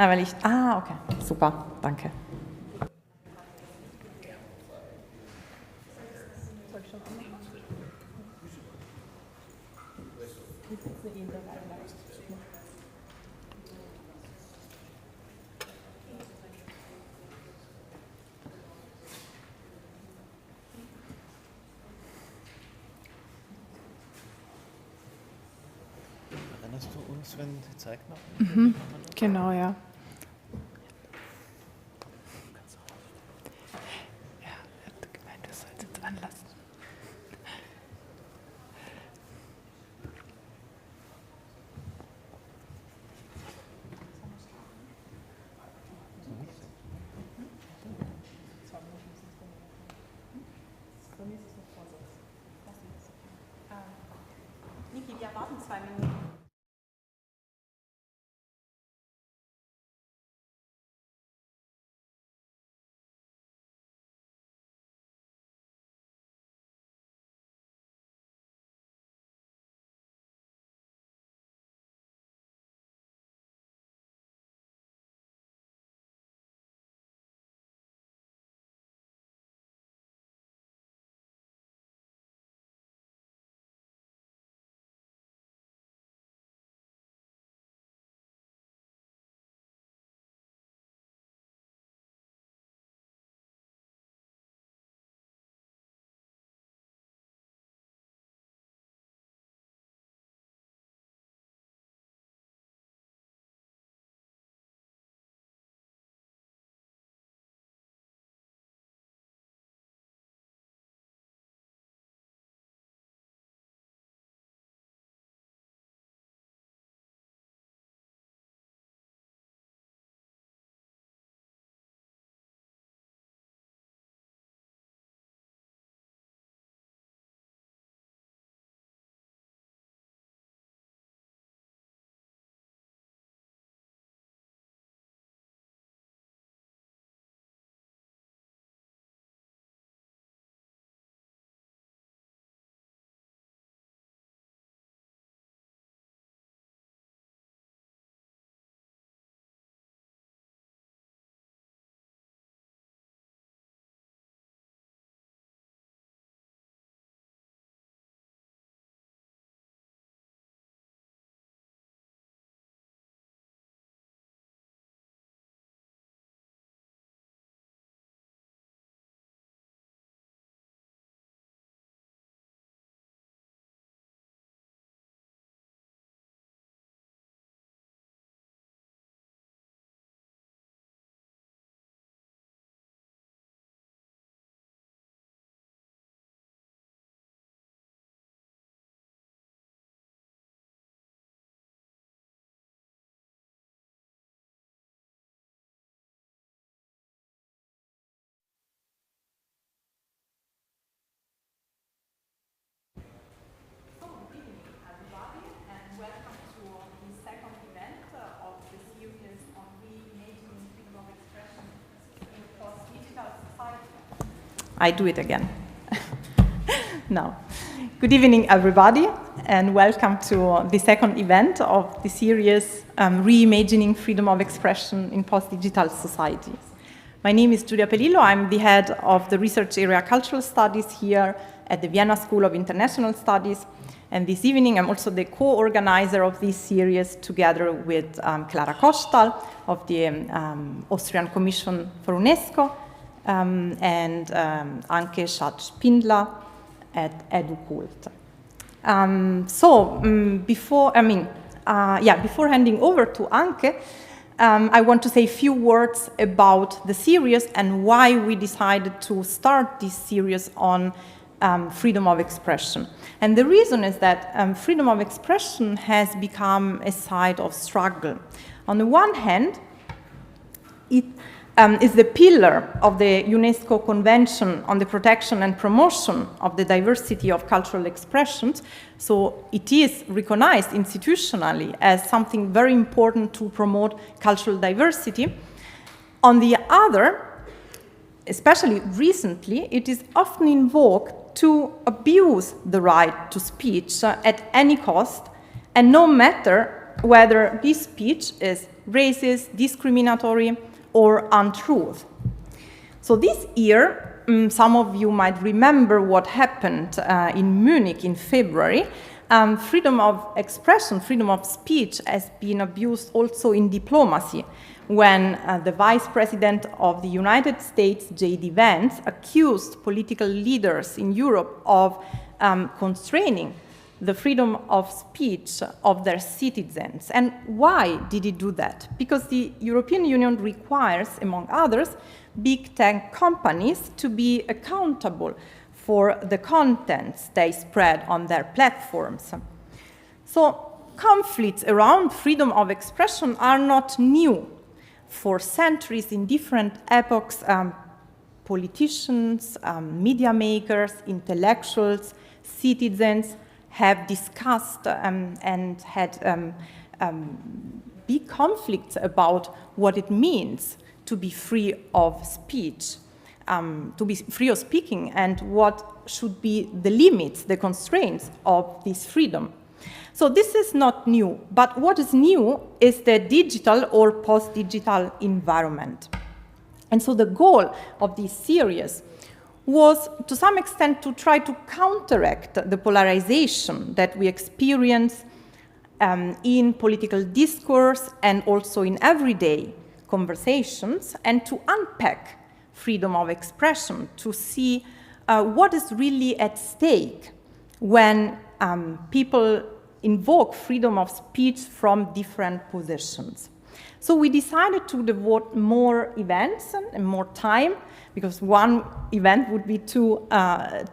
weil ich, okay, super, danke. Erinnerst du uns, wenn die Zeit noch? Genau, ja. Ja, er hat gemeint, wir sollten es anlassen. Niki, wir warten 2 Minuten. I do it again. Now, good evening, everybody, and welcome to the second event of the series Reimagining Freedom of Expression in Post-Digital Societies. My name is Giulia Pelillo. I'm the head of the research area Cultural Studies here at the Vienna School of International Studies. And this evening, I'm also the co-organizer of this series together with Clara Kostal of the Austrian Commission for UNESCO, and Anke Schatz-Spindler at EDUCULT. Before handing over to Anke, I want to say a few words about the series and why we decided to start this series on freedom of expression. And the reason is that freedom of expression has become a site of struggle. On the one hand, it is the pillar of the UNESCO Convention on the Protection and Promotion of the Diversity of Cultural Expressions, so it is recognized institutionally as something very important to promote cultural diversity. On the other, especially recently, it is often invoked to abuse the right to speech at any cost, and no matter whether this speech is racist, discriminatory, or untruth. So this year, some of you might remember what happened in Munich in February. Freedom of expression, freedom of speech has been abused also in diplomacy, when the Vice President of the United States, J.D. Vance, accused political leaders in Europe of constraining the freedom of speech of their citizens. And why did he do that? Because the European Union requires, among others, big tech companies to be accountable for the contents they spread on their platforms. So conflicts around freedom of expression are not new. For centuries, in different epochs, politicians, media makers, intellectuals, citizens have discussed and had big conflicts about what it means to be free of speech, to be free of speaking, and what should be the limits, the constraints of this freedom. So this is not new, but what is new is the digital or post-digital environment. And so the goal of this series was, to some extent, to try to counteract the polarization that we experience in political discourse and also in everyday conversations, and to unpack freedom of expression, to see what is really at stake when people invoke freedom of speech from different positions. So we decided to devote more events and more time, because one event would be too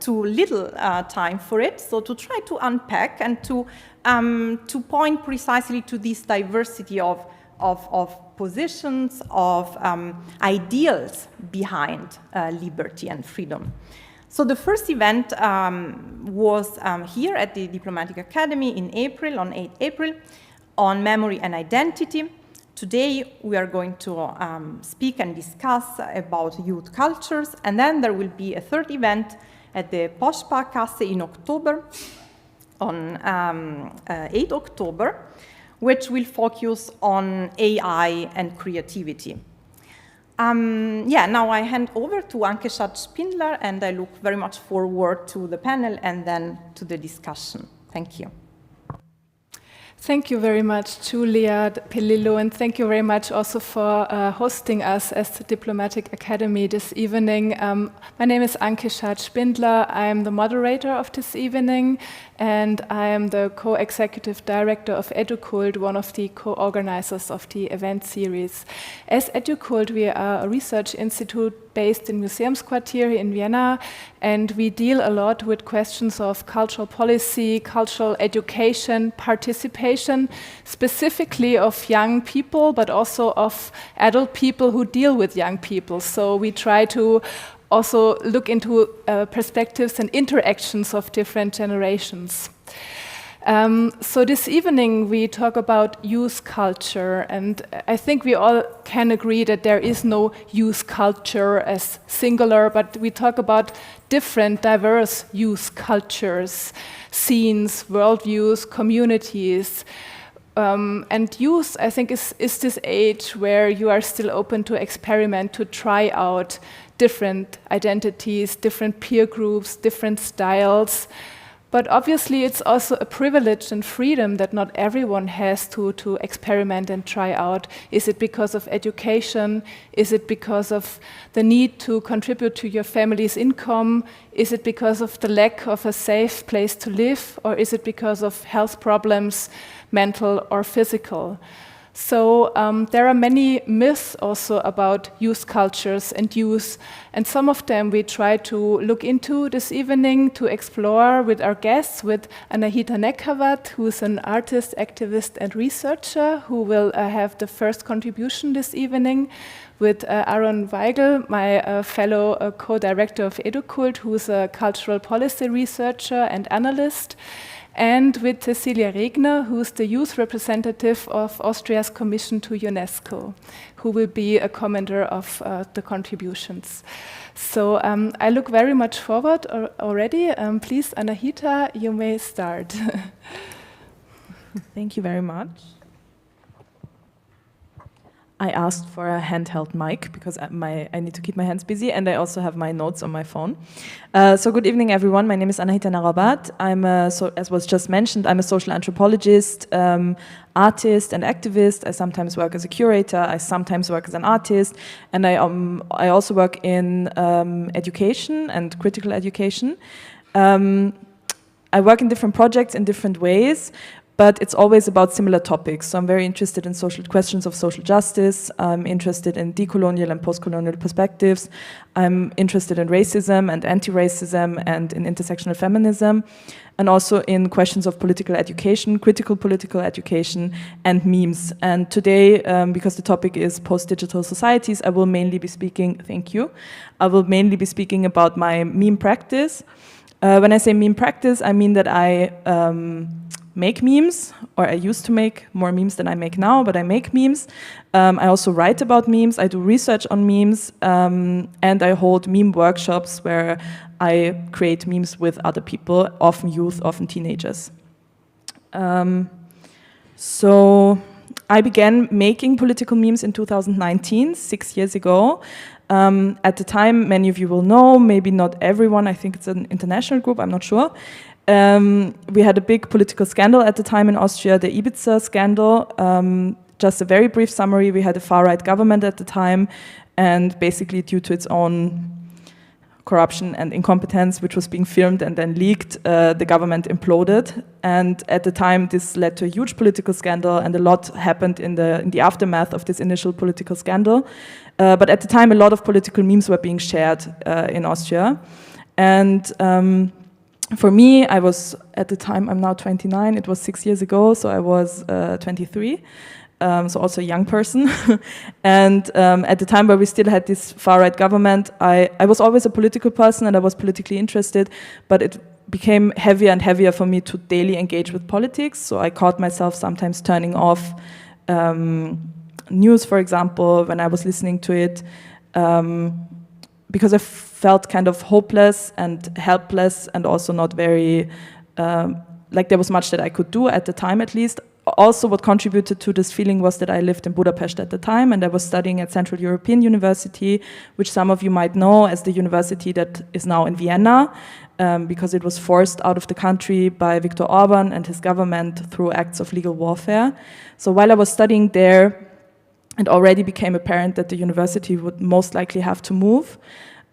little time for it. So to try to unpack and to point precisely to this diversity of positions, of ideals behind liberty and freedom. So the first event was here at the Diplomatic Academy in April, on 8 April, on memory and identity. Today we are going to speak and discuss about youth cultures, and then there will be a third event at the Postsparkasse in October, on 8 October, which will focus on AI and creativity. Now I hand over to Anke Schatz-Spindler, and I look very much forward to the panel and then to the discussion. Thank you. Thank you very much, Julia Pelillo, and thank you very much also for hosting us as the Diplomatic Academy this evening. My name is Anke Schatz-Spindler. I am the moderator of this evening, and I am the co-executive director of EDUCULT, one of the co-organizers of the event series. As EDUCULT, we are a research institute based in Museumsquartier in Vienna, and we deal a lot with questions of cultural policy, cultural education, participation, specifically of young people, but also of adult people who deal with young people. So we try to also look into perspectives and interactions of different generations. So this evening we talk about youth culture, and I think we all can agree that there is no youth culture as singular, but we talk about different, diverse youth cultures, scenes, worldviews, communities. And youth, I think, is this age where you are still open to experiment, to try out different identities, different peer groups, different styles. But obviously it's also a privilege and freedom that not everyone has to experiment and try out. Is it because of education? Is it because of the need to contribute to your family's income? Is it because of the lack of a safe place to live? Or is it because of health problems, mental or physical? So there are many myths also about youth cultures and youth, and some of them we try to look into this evening to explore with our guests, with Anahita Nekhavat, who is an artist, activist and researcher, who will have the first contribution this evening, with Aaron Weigel, my fellow co-director of EDUCULT, who is a cultural policy researcher and analyst, and with Cecilia Regner, who is the youth representative of Austria's Commission to UNESCO, who will be a commenter of the contributions. So I look very much forward already. Please, Anahita, you may start. Thank you very much. I asked for a handheld mic because I need to keep my hands busy, and I also have my notes on my phone. So good evening, everyone. My name is Anahita Narabat. As was just mentioned, I'm a social anthropologist, artist and activist. I sometimes work as a curator. I sometimes work as an artist, and I also work in education and critical education. I work in different projects in different ways, but it's always about similar topics. So I'm very interested in social questions of social justice. I'm interested in decolonial and post-colonial perspectives. I'm interested in racism and anti-racism and in intersectional feminism, and also in questions of political education, critical political education, and memes. And today, because the topic is post-digital societies, I will mainly be speaking, thank you, I will mainly be speaking about my meme practice. When I say meme practice, I mean that I make memes, or I used to make more memes than I make now, but I make memes. I also write about memes, I do research on memes, and I hold meme workshops where I create memes with other people, often youth, often teenagers. So I began making political memes in 2019, 6 years ago. At the time, many of you will know, maybe not everyone, I think it's an international group, I'm not sure. We had a big political scandal at the time in Austria, the Ibiza scandal. Just a very brief summary, we had a far-right government at the time, and basically due to its own corruption and incompetence, which was being filmed and then leaked, the government imploded. And at the time, this led to a huge political scandal, and a lot happened in the aftermath of this initial political scandal. But at the time, a lot of political memes were being shared in Austria. And for me, I was, at the time, I'm now 29, it was 6 years ago, so I was 23, so also a young person. And at the time where we still had this far-right government, I was always a political person and I was politically interested, but it became heavier and heavier for me to daily engage with politics, so I caught myself sometimes turning off news, for example, when I was listening to it, because I felt kind of hopeless and helpless, and also not very, like there was much that I could do at the time at least. Also what contributed to this feeling was that I lived in Budapest at the time, and I was studying at Central European University, which some of you might know as the university that is now in Vienna, because it was forced out of the country by Viktor Orban and his government through acts of legal warfare. So while I was studying there, it already became apparent that the university would most likely have to move.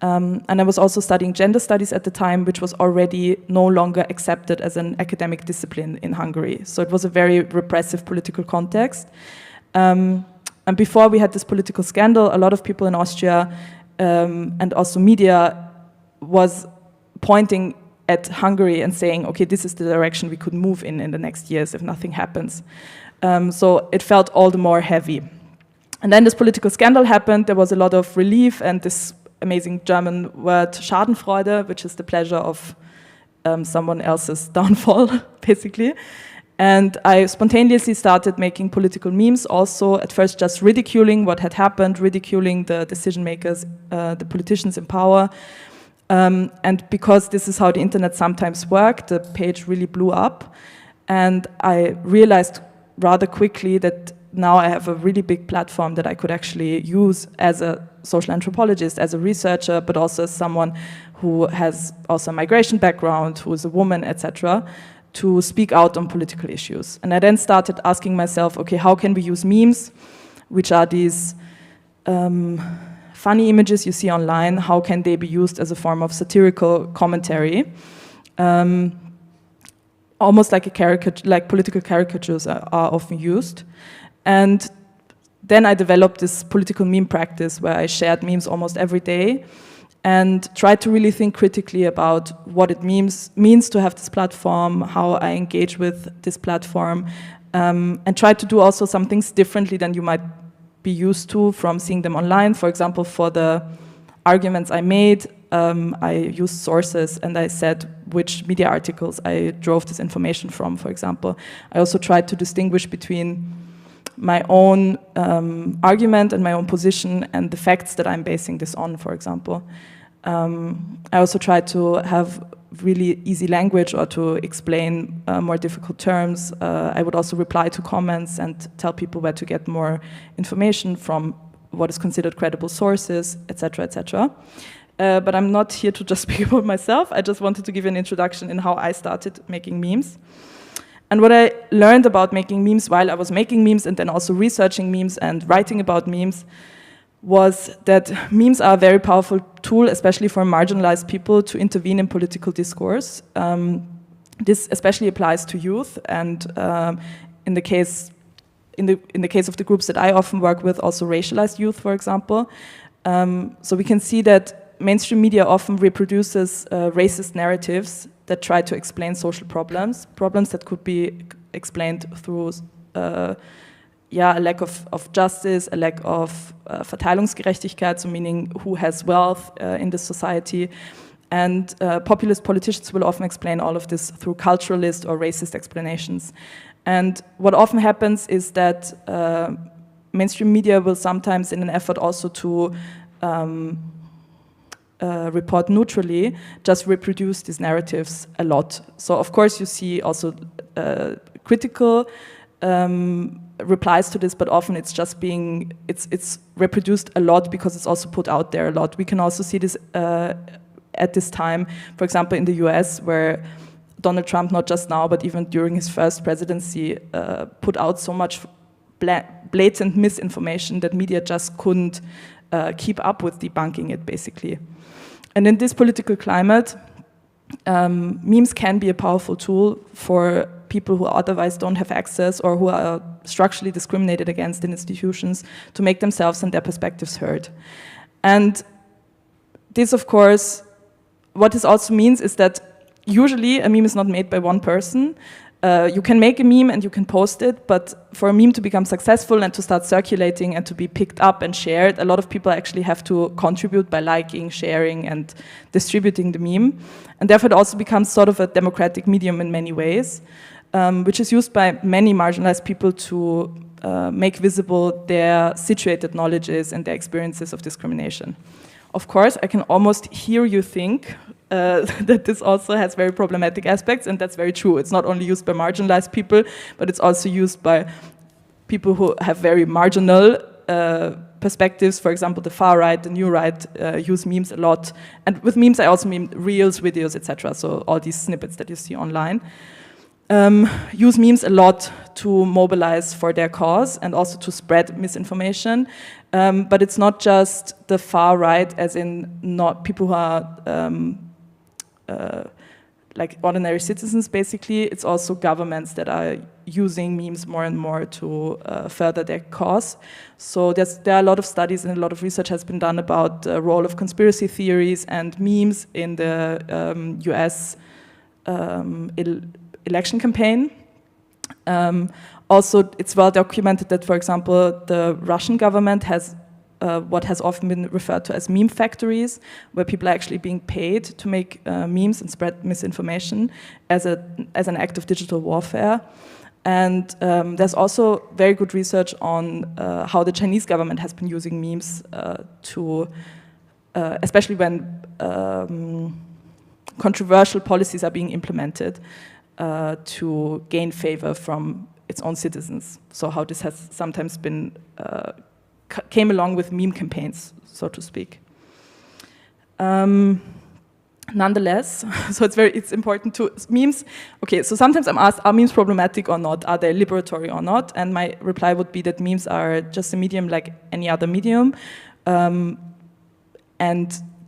And I was also studying gender studies at the time, which was already no longer accepted as an academic discipline in Hungary. So it was a very repressive political context. And before we had this political scandal, a lot of people in Austria and also media was pointing at Hungary and saying, okay, this is the direction we could move in the next years if nothing happens. So it felt all the more heavy. And then this political scandal happened, there was a lot of relief and this amazing German word Schadenfreude, which is the pleasure of someone else's downfall, basically. And I spontaneously started making political memes, also at first just ridiculing what had happened, ridiculing the decision makers, the politicians in power. And because this is how the internet sometimes worked, the page really blew up. And I realized rather quickly that now I have a really big platform that I could actually use as a social anthropologist, as a researcher, but also as someone who has also a migration background, who is a woman, etc., to speak out on political issues. And I then started asking myself, okay, how can we use memes, which are these funny images you see online, how can they be used as a form of satirical commentary? Almost like a caricature, like political caricatures are often used. And then I developed this political meme practice where I shared memes almost every day and tried to really think critically about what it means to have this platform, how I engage with this platform, and tried to do also some things differently than you might be used to from seeing them online. For example, for the arguments I made, I used sources and I said which media articles I drove this information from, for example. I also tried to distinguish between my own argument and my own position and the facts that I'm basing this on, for example. I also tried to have really easy language or to explain more difficult terms. I would also reply to comments and tell people where to get more information from what is considered credible sources, etc., etc. But I'm not here to just speak about myself. I just wanted to give you an introduction in how I started making memes. And what I learned about making memes while I was making memes and then also researching memes and writing about memes was that memes are a very powerful tool, especially for marginalized people, to intervene in political discourse. This especially applies to youth, and in the case of the groups that I often work with, also racialized youth, for example. So we can see that mainstream media often reproduces racist narratives that try to explain social problems that could be explained through a lack of justice, a lack of Verteilungsgerechtigkeit, so meaning who has wealth in this society. And populist politicians will often explain all of this through culturalist or racist explanations. And what often happens is that mainstream media will sometimes, in an effort also to report neutrally, just reproduce these narratives a lot. So of course you see also critical replies to this, but often it's just it's reproduced a lot because it's also put out there a lot. We can also see this at this time, for example, in the US, where Donald Trump, not just now, but even during his first presidency, put out so much blatant misinformation that media just couldn't keep up with debunking it, basically. And in this political climate, memes can be a powerful tool for people who otherwise don't have access or who are structurally discriminated against in institutions to make themselves and their perspectives heard. And this, of course, what this also means is that usually a meme is not made by one person. You can make a meme and you can post it, but for a meme to become successful and to start circulating and to be picked up and shared, a lot of people actually have to contribute by liking, sharing, and distributing the meme. And therefore it also becomes sort of a democratic medium in many ways, which is used by many marginalized people to make visible their situated knowledges and their experiences of discrimination. Of course, I can almost hear you think that this also has very problematic aspects, and that's very true. It's not only used by marginalized people, but it's also used by people who have very marginal perspectives. For example, the far right, the new right use memes a lot. And with memes, I also mean reels, videos, etc. So all these snippets that you see online. Use memes a lot to mobilize for their cause and also to spread misinformation. But it's not just the far right, as in not people who are like ordinary citizens, basically. It's also governments that are using memes more and more to further their cause. So there are a lot of studies and a lot of research has been done about the role of conspiracy theories and memes in the US election campaign. Also, it's well documented that, for example, the Russian government has what has often been referred to as meme factories, where people are actually being paid to make memes and spread misinformation as an act of digital warfare. And there's also very good research on how the Chinese government has been using memes to, especially when controversial policies are being implemented, to gain favor from its own citizens. So how this has sometimes been came along with meme campaigns, so to speak. Nonetheless, so it's important to memes. Okay, so sometimes I'm asked, are memes problematic or not? Are they liberatory or not? And my reply would be that memes are just a medium like any other medium, and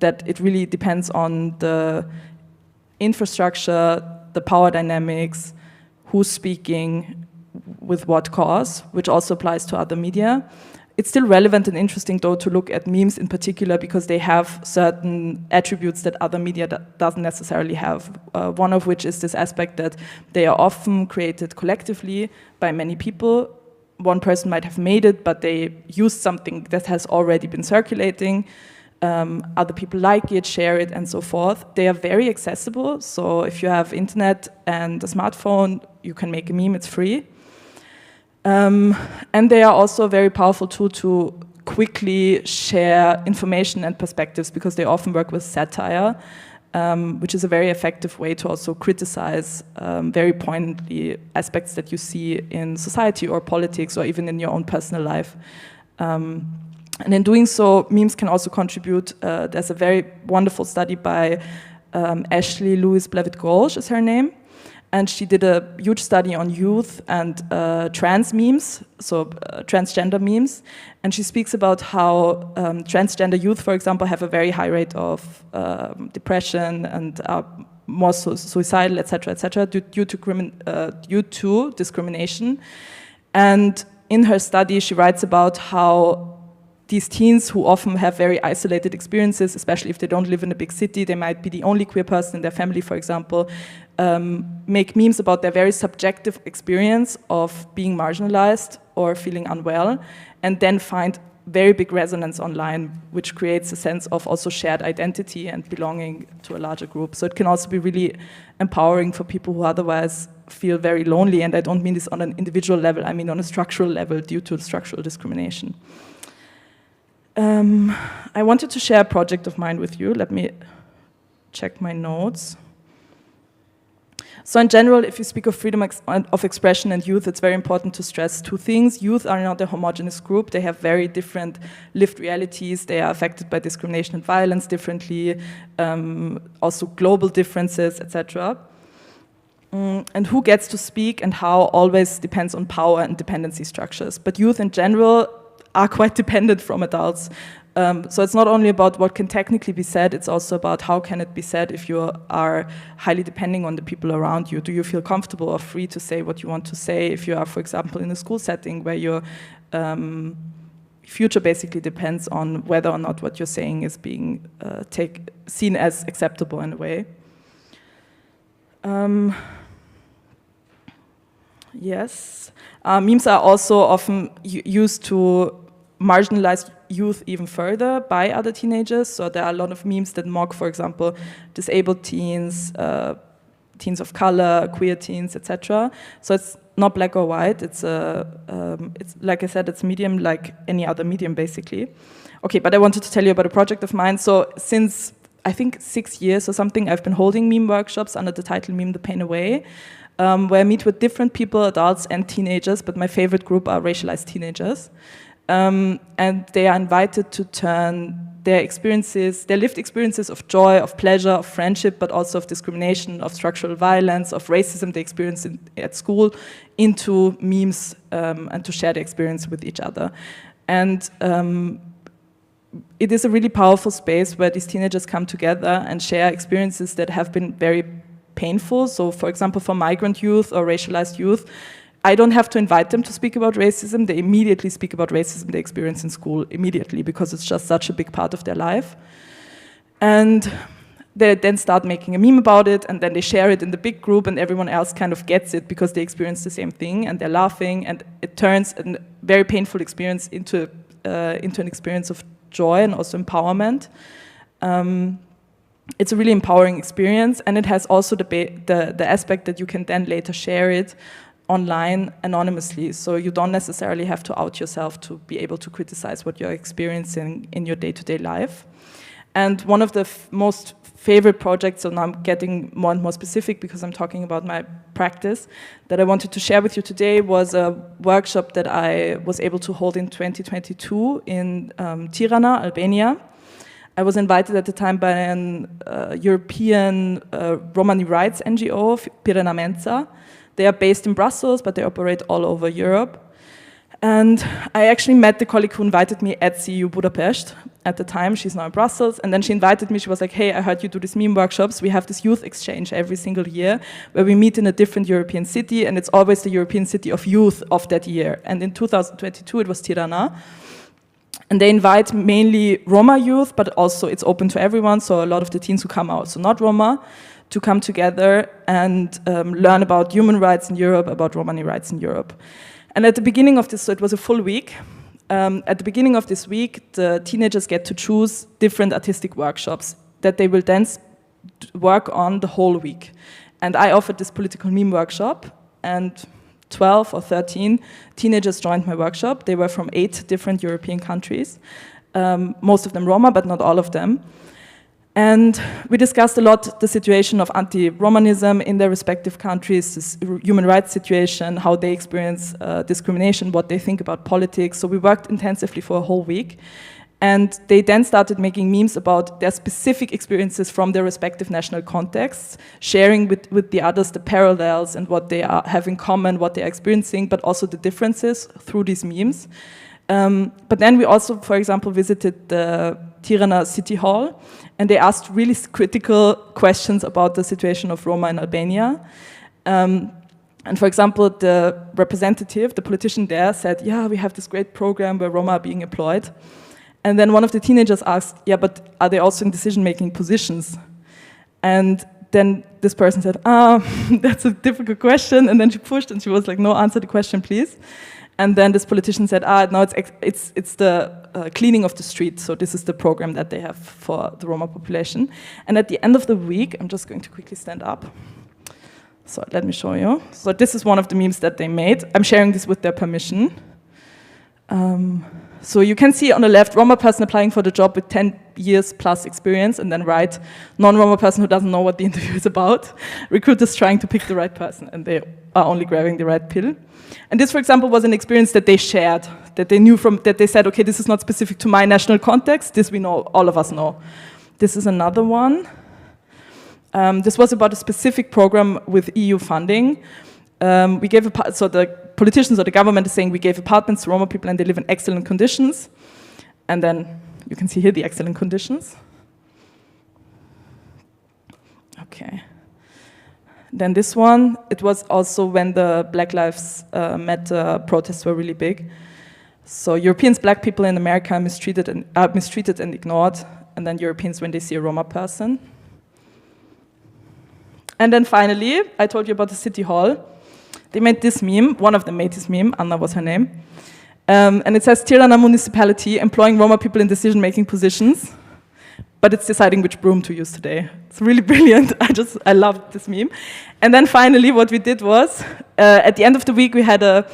that it really depends on the infrastructure, the power dynamics, who's speaking, with what cause, which also applies to other media. It's still relevant and interesting, though, to look at memes in particular because they have certain attributes that other media doesn't necessarily have. One of which is this aspect that they are often created collectively by many people. One person might have made it, but they used something that has already been circulating. Other people like it, share it, and so forth. They are very accessible, so if you have internet and a smartphone, you can make a meme, it's free. And they are also a very powerful tool to quickly share information and perspectives because they often work with satire. which is a very effective way to also criticize very poignantly aspects that you see in society or politics or even in your own personal life. And in doing so, memes can also contribute. There's a very wonderful study by Ashley Lewis-Blevitt-Golsh is her name. And she did a huge study on youth and trans memes, so transgender memes. And she speaks about how transgender youth, for example, have a very high rate of depression and are more suicidal, etc., due to discrimination. And in her study, she writes about how these teens who often have very isolated experiences, especially if they don't live in a big city, they might be the only queer person in their family, for example, make memes about their very subjective experience of being marginalized or feeling unwell, and then find very big resonance online, which creates a sense of also shared identity and belonging to a larger group. So it can also be really empowering for people who otherwise feel very lonely, and I don't mean this on an individual level, I mean on a structural level due to structural discrimination. I wanted to share a project of mine with you. Let me check my notes. So in general, if you speak of freedom of expression and youth, it's very important to stress two things. Youth are not a homogeneous group. They have very different lived realities. They are affected by discrimination and violence differently, also global differences, etc. And who gets to speak and how always depends on power and dependency structures. But youth in general are quite dependent from adults. So it's not only about what can technically be said, it's also about how can it be said if you are highly depending on the people around you. Do you feel comfortable or free to say what you want to say if you are, for example, in a school setting where your future basically depends on whether or not what you're saying is being seen as acceptable in a way. Yes. Memes are also often used to marginalize youth even further by other teenagers. So there are a lot of memes that mock, for example, disabled teens, teens of color, queer teens, etc. So it's not black or white. It's like I said, it's medium like any other medium, basically. Okay, but I wanted to tell you about a project of mine. So since I think 6 years or something, I've been holding meme workshops under the title Meme the Pain Away, where I meet with different people, adults and teenagers, but my favorite group are racialized teenagers. And they are invited to turn their experiences, their lived experiences of joy, of pleasure, of friendship, but also of discrimination, of structural violence, of racism they experience at school, into memes and to share the experience with each other. And it is a really powerful space where these teenagers come together and share experiences that have been very painful. So, for example, for migrant youth or racialized youth, I don't have to invite them to speak about racism. They immediately speak about racism they experience in school immediately because it's just such a big part of their life. And they then start making a meme about it, and then they share it in the big group, and everyone else kind of gets it because they experience the same thing, and they're laughing, and it turns a very painful experience into an experience of joy and also empowerment. It's a really empowering experience, and it has also the aspect that you can then later share it online anonymously, so you don't necessarily have to out yourself to be able to criticize what you're experiencing in your day-to-day life. And one of the most favorite projects, so now I'm getting more and more specific because I'm talking about my practice, that I wanted to share with you today was a workshop that I was able to hold in 2022 in Tirana, Albania. I was invited at the time by an European Romani rights NGO, Pirena Mensa. They are based in Brussels, but they operate all over Europe. And I actually met the colleague who invited me at CEU Budapest at the time. She's now in Brussels. And then she invited me. She was like, hey, I heard you do these meme workshops. We have this youth exchange every single year where we meet in a different European city. And it's always the European city of youth of that year. And in 2022, it was Tirana. And they invite mainly Roma youth, but also it's open to everyone. So a lot of the teens who come are also not Roma, to come together and learn about human rights in Europe, about Romani rights in Europe. And at the beginning of this, so it was a full week, at the beginning of this week, the teenagers get to choose different artistic workshops that they will then work on the whole week. And I offered this political meme workshop, and 12 or 13 teenagers joined my workshop. They were from 8 different European countries, most of them Roma, but not all of them. And we discussed a lot the situation of anti-Romanism in their respective countries, this human rights situation, how they experience discrimination, what they think about politics. So we worked intensively for a whole week. And they then started making memes about their specific experiences from their respective national contexts, sharing with the others the parallels and what they have in common, what they are experiencing, but also the differences through these memes. But then we also, for example, visited the Tirana City Hall, and they asked really critical questions about the situation of Roma in Albania. And for example, the representative, the politician there said, yeah, we have this great program where Roma are being employed. And then one of the teenagers asked, yeah, but are they also in decision-making positions? And then this person said, that's a difficult question. And then she pushed and she was like, no, answer the question, please. And then this politician said, no, it's the cleaning of the street. So this is the program that they have for the Roma population. And at the end of the week, I'm just going to quickly stand up. So let me show you. So this is one of the memes that they made. I'm sharing this with their permission. So you can see on the left, Roma person applying for the job with 10 years plus experience, and then right, non-Roma person who doesn't know what the interview is about. Recruiters trying to pick the right person, and they are only grabbing the right pill. And this, for example, was an experience that they shared, that they knew from, that they said, okay, this is not specific to my national context, this we know, all of us know. This is another one. This was about a specific program with EU funding. We gave so the politicians or the government is saying we gave apartments to Roma people and they live in excellent conditions. And then you can see here the excellent conditions. Okay. Then this one, it was also when the Black Lives Matter protests were really big. So Europeans, black people in America are mistreated and ignored. And then Europeans when they see a Roma person. And then finally, I told you about the city hall. They made this meme, one of them made this meme, Anna was her name. And it says, Tirana municipality employing Roma people in decision-making positions, but it's deciding which broom to use today. It's really brilliant, I loved this meme. And then finally what we did was, at the end of the week we had a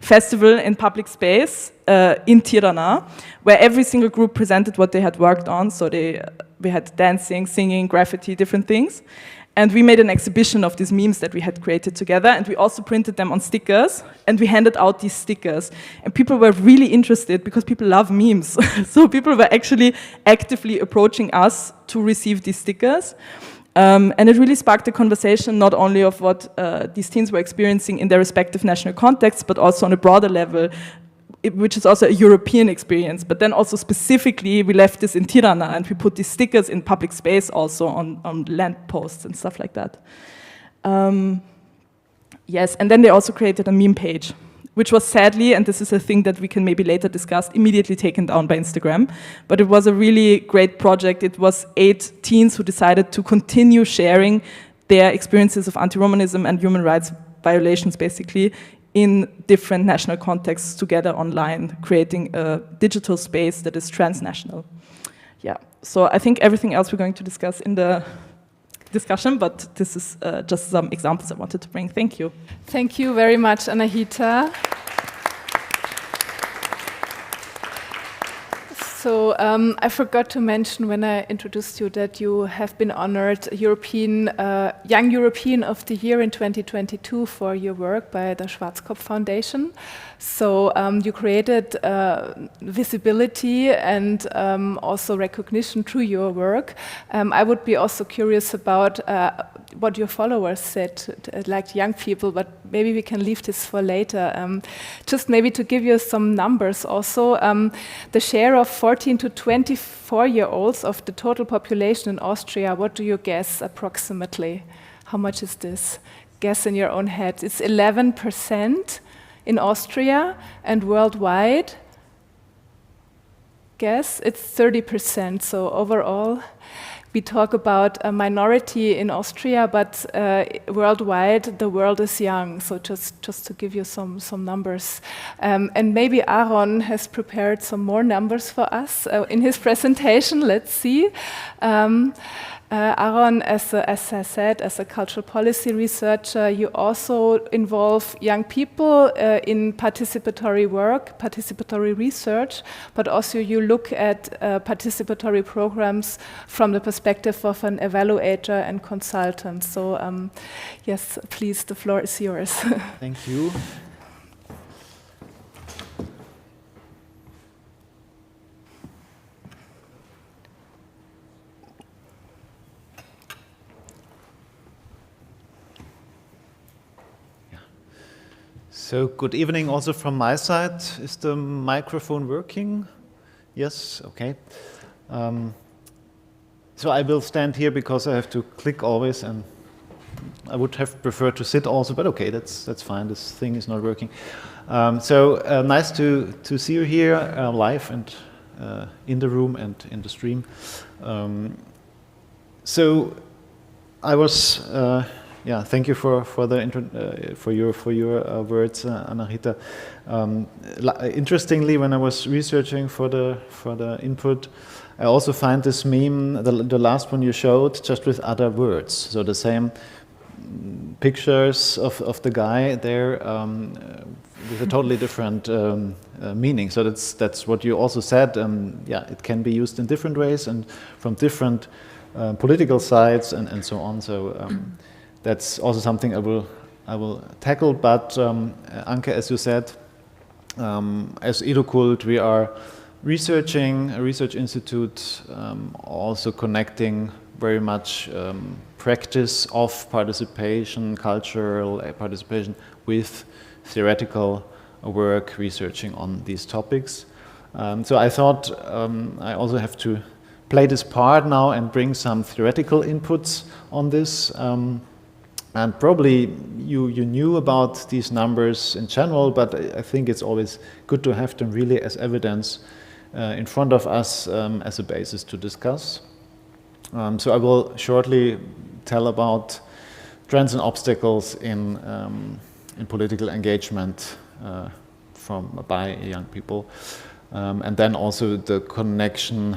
festival in public space in Tirana, where every single group presented what they had worked on. So we had dancing, singing, graffiti, different things. And we made an exhibition of these memes that we had created together, and we also printed them on stickers, and we handed out these stickers. And people were really interested because people love memes. So people were actually actively approaching us to receive these stickers. And it really sparked a conversation not only of what these teens were experiencing in their respective national contexts, but also on a broader level, which is also a European experience. But then also specifically, we left this in Tirana and we put these stickers in public space also on lampposts and stuff like that. Yes, and then they also created a meme page, which was sadly, and this is a thing that we can maybe later discuss, immediately taken down by Instagram. But it was a really great project. It was 8 teens who decided to continue sharing their experiences of anti-Romanism and human rights violations, basically, in different national contexts together online, creating a digital space that is transnational. Yeah, so I think everything else we're going to discuss in the discussion, but this is just some examples I wanted to bring. Thank you. Thank you very much, Anahita. So I forgot to mention when I introduced you that you have been honored Young European of the Year in 2022 for your work by the Schwarzkopf Foundation. So you created visibility and also recognition through your work. I would be also curious about what your followers said, like young people, but maybe we can leave this for later. Just maybe to give you some numbers also, the share of 14 to 24-year-olds of the total population in Austria, what do you guess approximately? How much is this? Guess in your own head. It's 11% in Austria, and worldwide, guess it's 30%. So overall, we talk about a minority in Austria, but worldwide, the world is young. So just to give you some numbers. And maybe Aaron has prepared some more numbers for us in his presentation. Let's see. Aaron, as I said, as a cultural policy researcher, you also involve young people in participatory work, participatory research, but also you look at participatory programs from the perspective of an evaluator and consultant. So yes, please, the floor is yours. Thank you. So good evening also from my side. Is the microphone working? Yes, okay. So I will stand here because I have to click always, and I would have preferred to sit also, but okay, that's fine. This thing is not working. Nice to see you here live and in the room and in the stream. I was. Thank you for your words, Anahita. Interestingly, when I was researching for the input, I also find this meme, the last one you showed, just with other words. So the same pictures of the guy there with a totally different meaning. So that's what you also said. It can be used in different ways and from different political sides and so on. So. That's also something I will tackle. But Anke, as you said, as EDUCULT, we are researching a research institute, also connecting very much practice of participation, cultural participation, with theoretical work researching on these topics. So I thought I also have to play this part now and bring some theoretical inputs on this. And probably you knew about these numbers in general, but I think it's always good to have them really as evidence in front of us as a basis to discuss. So I will shortly tell about trends and obstacles in political engagement by young people, and then also the connection.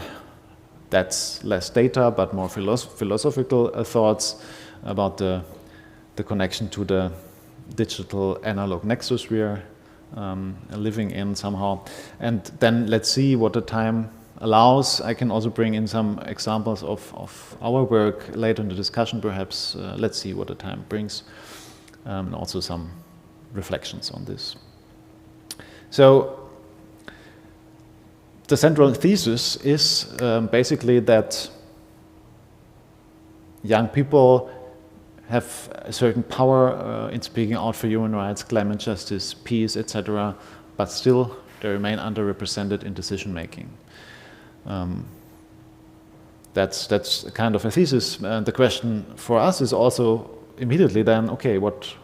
That's less data, but more philosophical thoughts about the connection to the digital analog nexus we are living in somehow. And then let's see what the time allows. I can also bring in some examples of our work later in the discussion perhaps. Let's see what the time brings. And also some reflections on this. So the central thesis is basically that young people have a certain power in speaking out for human rights, climate justice, peace, etc., but still they remain underrepresented in decision making. That's kind of a thesis. The question for us is also immediately then, okay, what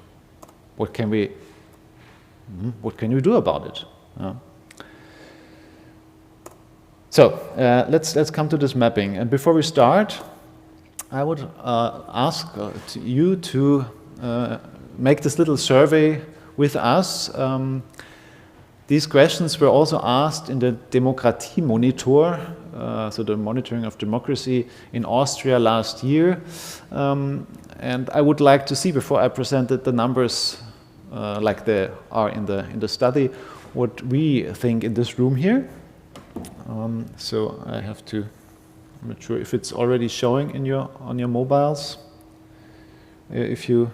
can we do about it? Let's come to this mapping. And before we start, I would ask you to make this little survey with us. These questions were also asked in the Demokratie Monitor, so the monitoring of democracy in Austria last year. And I would like to see, before I presented the numbers like they are in the study, what we think in this room here. So I have to. I'm not sure if it's already showing on your mobiles. If you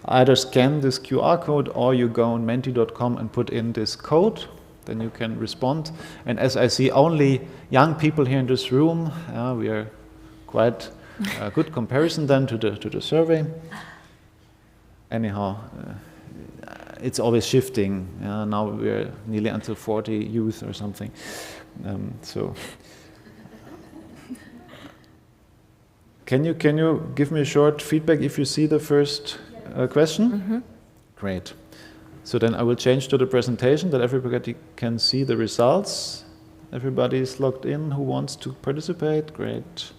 either scan this QR code or you go on menti.com and put in this code, then you can respond. And as I see only young people here in this room, we are quite a good comparison then to the survey. Anyhow, it's always shifting. Now we're nearly until 40 youth or something. Can you give me a short feedback if you see the first question? Mm-hmm. Great. So then I will change to the presentation that everybody can see the results. Everybody is logged in who wants to participate. Great.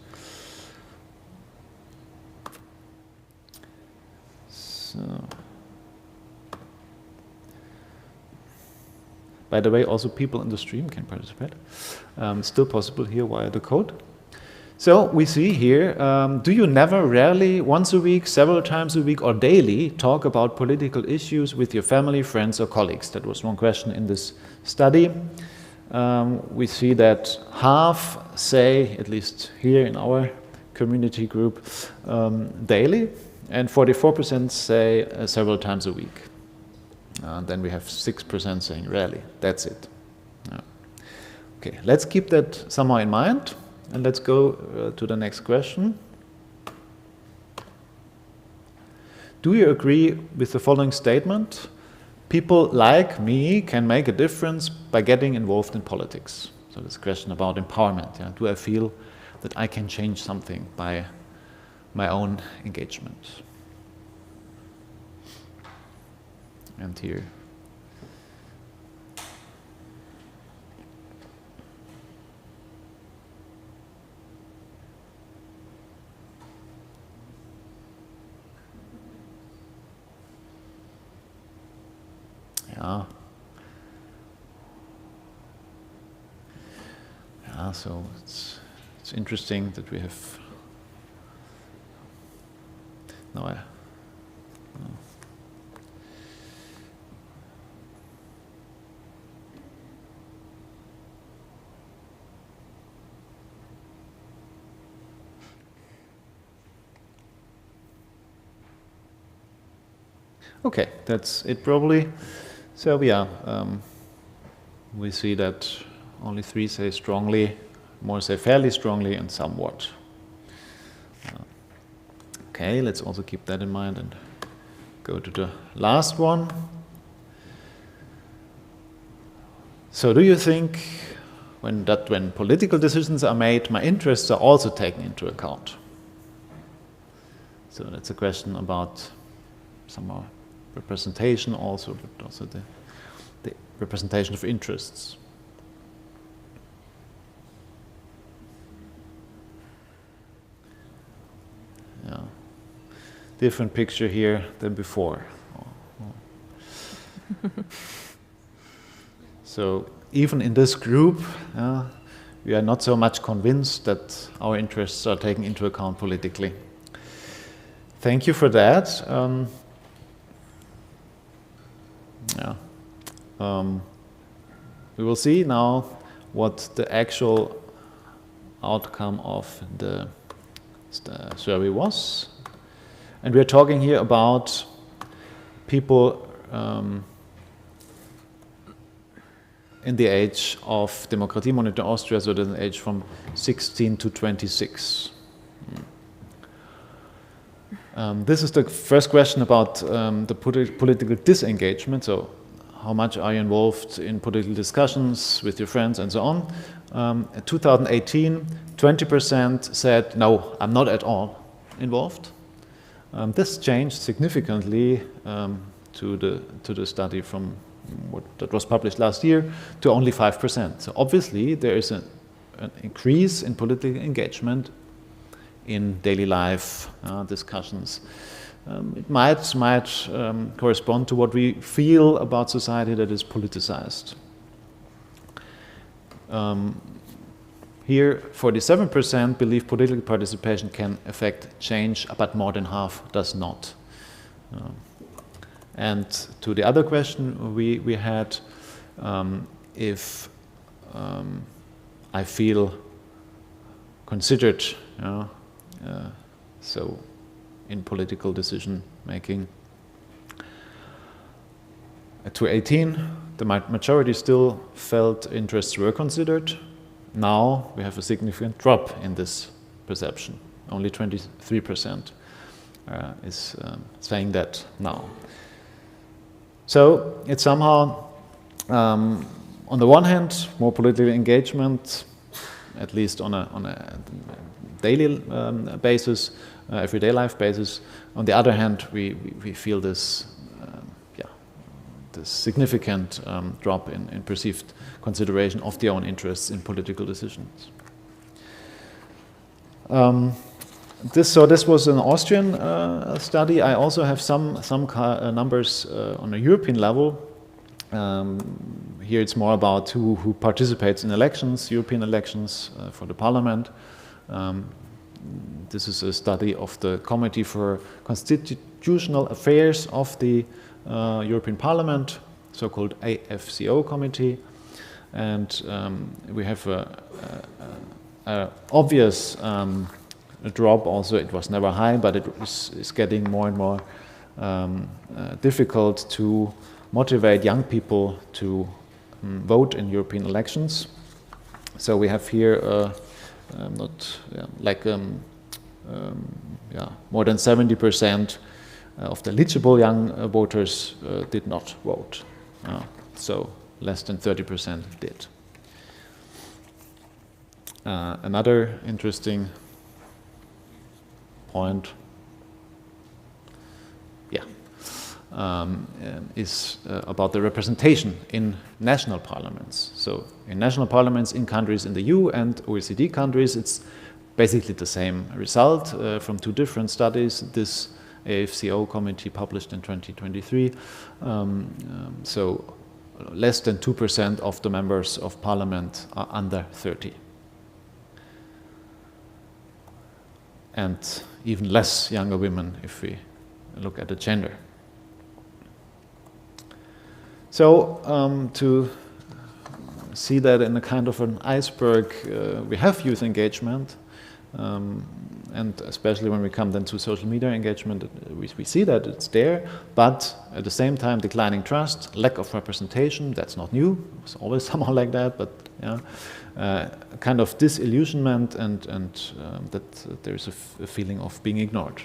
So, by the way, also people in the stream can participate. Still possible here via the code. So we see here, do you never, rarely, once a week, several times a week, or daily talk about political issues with your family, friends, or colleagues? That was one question in this study. We see that half say, at least here in our community group, daily, and 44% say several times a week. Then we have 6% saying rarely. That's it. Okay, let's keep that somehow in mind. And let's go to the next question. Do you agree with the following statement? People like me can make a difference by getting involved in politics. So this question about empowerment. Yeah? Do I feel that I can change something by my own engagement? And here. Yeah, so it's interesting that we have okay, that's it probably. So yeah, we see that only 3 say strongly, more say fairly strongly, and somewhat. Okay, let's also keep that in mind and go to the last one. So do you think when political decisions are made, my interests are also taken into account? So that's a question about somehow representation also, but also the representation of interests. Yeah, different picture here than before. So even in this group, we are not so much convinced that our interests are taken into account politically. Thank you for that. We will see now what the actual outcome of the survey was. And we are talking here about people in the age of Demokratie Monitor Austria, so the age from 16 to 26. This is the first question about the political disengagement. So how much are you involved in political discussions with your friends and so on? In 2018, 20% said, no, I'm not at all involved. This changed significantly to the study from that was published last year to only 5%. So obviously there is an increase in political engagement in daily life discussions. It might correspond to what we feel about society that is politicized. Here, 47% believe political participation can affect change, but more than half does not. And to the other question we had, if I feel considered, so in political decision making. To 18, the majority still felt interests were considered. Now we have a significant drop in this perception. Only 23% is saying that now. So it's somehow, on the one hand, more political engagement, at least on a daily basis, everyday life basis. On the other hand, we feel this this significant drop in perceived consideration of their own interests in political decisions. This was an Austrian study. I also have some numbers on a European level. Here it's more about who participates in elections, European elections for the parliament. This is a study of the Committee for Constitutional Affairs of the European Parliament, so-called AFCO committee. And we have a obvious drop also. It was never high, but it is getting more and more difficult to motivate young people to vote in European elections. So we have here more than 70% of the eligible young voters did not vote. So less than 30% did. Another interesting point is about the representation in national parliaments. So in national parliaments in countries in the EU and OECD countries, it's basically the same result from two different studies. This AFCO committee published in 2023. So less than 2% of the members of parliament are under 30. And even less younger women if we look at the gender. So to see that in a kind of an iceberg, we have youth engagement, and especially when we come then to social media engagement, we see that it's there, but at the same time declining trust, lack of representation, that's not new, it's always somehow like that, but yeah, kind of disillusionment and that there's a feeling of being ignored.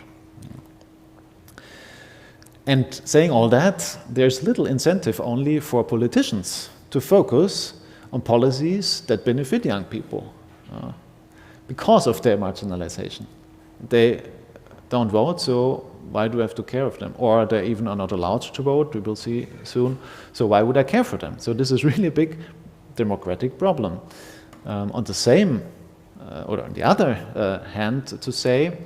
And saying all that, there's little incentive only for politicians to focus on policies that benefit young people because of their marginalization. They don't vote, so why do I have to care of them? Or they even are not allowed to vote, we will see soon, so why would I care for them? So this is really a big democratic problem. On the same, or on the other hand, to say,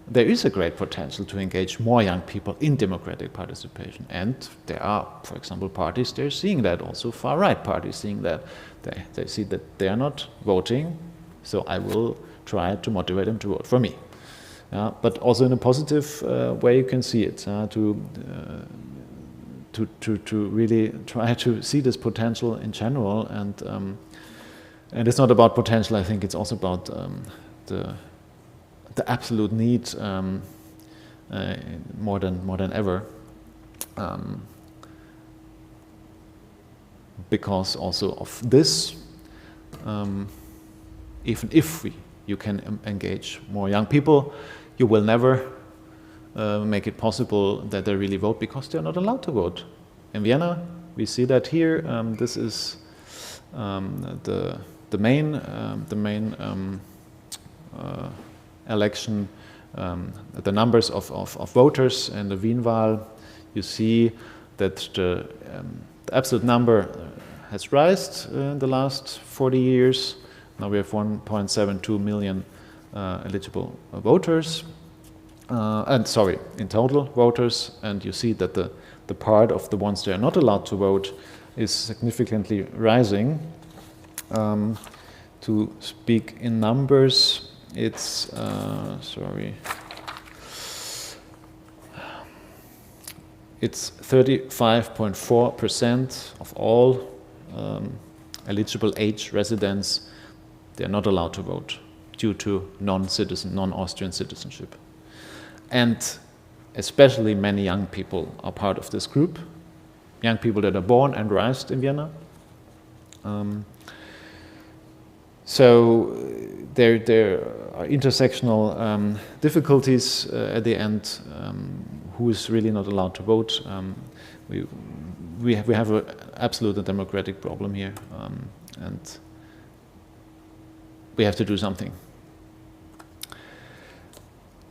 there is a great potential to engage more young people in democratic participation. And there are, for example, parties, they're seeing that, also far-right parties seeing that. They see that they are not voting, so I will try to motivate them to vote for me. But also in a positive way you can see it, to really try to see this potential in general. And it's not about potential, I think it's also about the absolute need more than ever, because also of this, even if you can engage more young people, you will never make it possible that they really vote because they're not allowed to vote. In Vienna, we see that here. This is the main election, the numbers of voters in the Wienwahl. You see that the absolute number has risen in the last 40 years. Now we have 1.72 million eligible voters, in total voters, and you see that the part of the ones that are not allowed to vote is significantly rising. To speak in numbers, it's it's 35.4% of all eligible age residents. They are not allowed to vote due to non-Austrian citizenship. And especially many young people are part of this group, young people that are born and raised in Vienna. So there are intersectional difficulties at the end. Who is really not allowed to vote? We have an absolute democratic problem here, and we have to do something.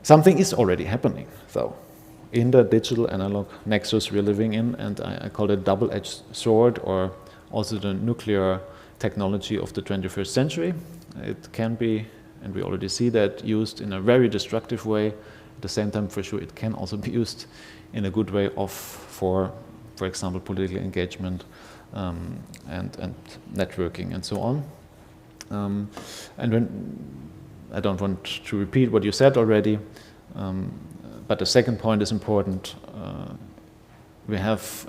Something is already happening, though, in the digital analog nexus we're living in, and I call it double-edged sword, or also the nuclear technology of the 21st century. It can be, and we already see that, used in a very destructive way. At the same time, for sure, it can also be used in a good way for example, political engagement and networking and so on. And when I don't want to repeat what you said already, but the second point is important. We have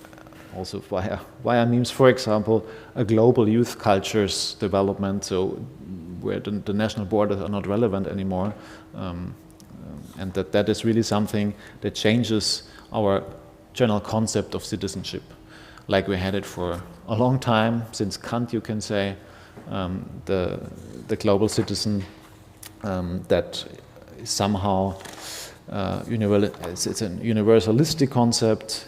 also via memes, for example, a global youth cultures development, so where the national borders are not relevant anymore, and that is really something that changes our general concept of citizenship, like we had it for a long time, since Kant, you can say, the global citizen that is somehow it's a universalistic concept,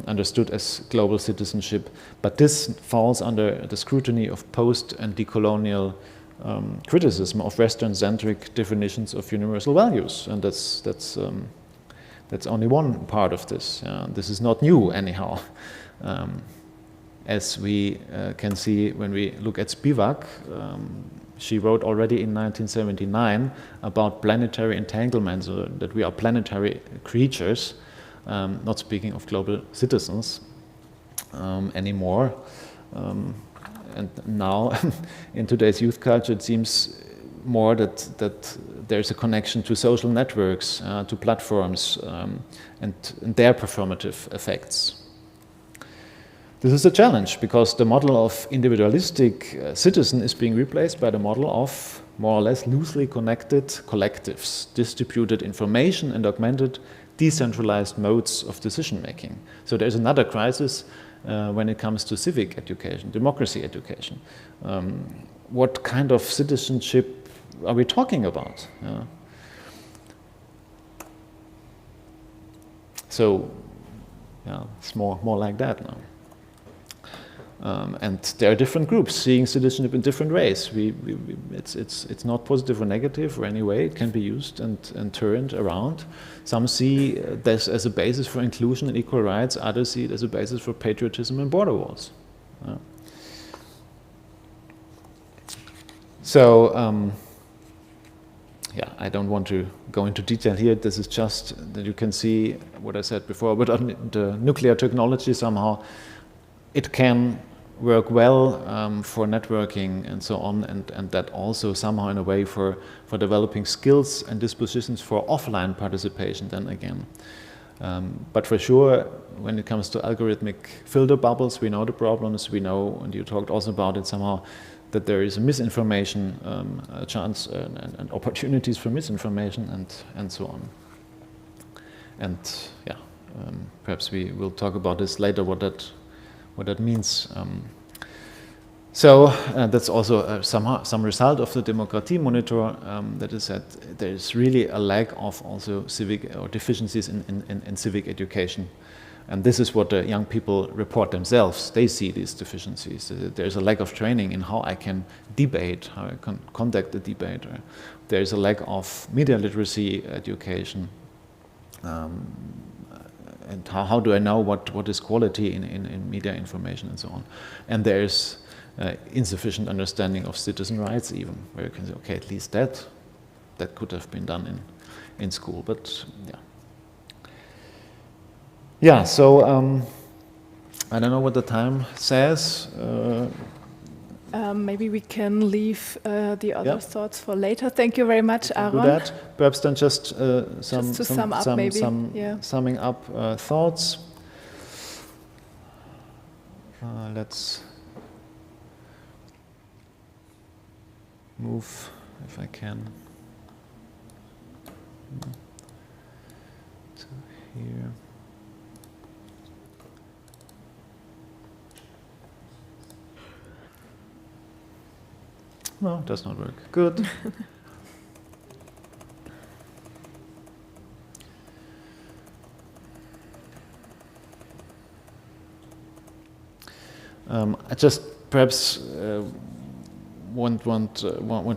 understood as global citizenship, but this falls under the scrutiny of post and decolonial criticism of Western-centric definitions of universal values, and that's only one part of this. This is not new anyhow. As we can see when we look at Spivak, she wrote already in 1979 about planetary entanglements, that we are planetary creatures, not speaking of global citizens anymore. And now, in today's youth culture, it seems more that there's a connection to social networks, to platforms, and their performative effects. This is a challenge because the model of individualistic citizen is being replaced by the model of more or less loosely connected collectives, distributed information and augmented decentralized modes of decision making. So there's another crisis when it comes to civic education, democracy education. What kind of citizenship are we talking about? So it's more like that now. And there are different groups seeing citizenship in different ways. It's not positive or negative or any way. It can be used and turned around. Some see this as a basis for inclusion and equal rights. Others see it as a basis for patriotism and border walls. So, I don't want to go into detail here. This is just that you can see what I said before. But on the nuclear technology, somehow it can work well for networking and so on, and that also somehow in a way for developing skills and dispositions for offline participation then again. But for sure, when it comes to algorithmic filter bubbles, we know the problems, we know, and you talked also about it somehow, that there is a misinformation, a chance and opportunities for misinformation and so on. And perhaps we will talk about this later, what that means. So that's also some result of the Demokratie Monitor, that is that there is really a lack of also civic or deficiencies in civic education. And this is what the young people report themselves. They see these deficiencies. There's a lack of training in how I can debate, how I can conduct a debate. There's a lack of media literacy education. And how do I know what is quality in media information and so on. And there's insufficient understanding of citizen rights even, where you can say, okay, at least that could have been done in school, but so I don't know what the time says. Maybe we can leave the other thoughts for later. Thank you very much, Aaron. Do that. Perhaps then just summing up thoughts. Let's move, if I can, to here. No, it does not work. Good. I just perhaps want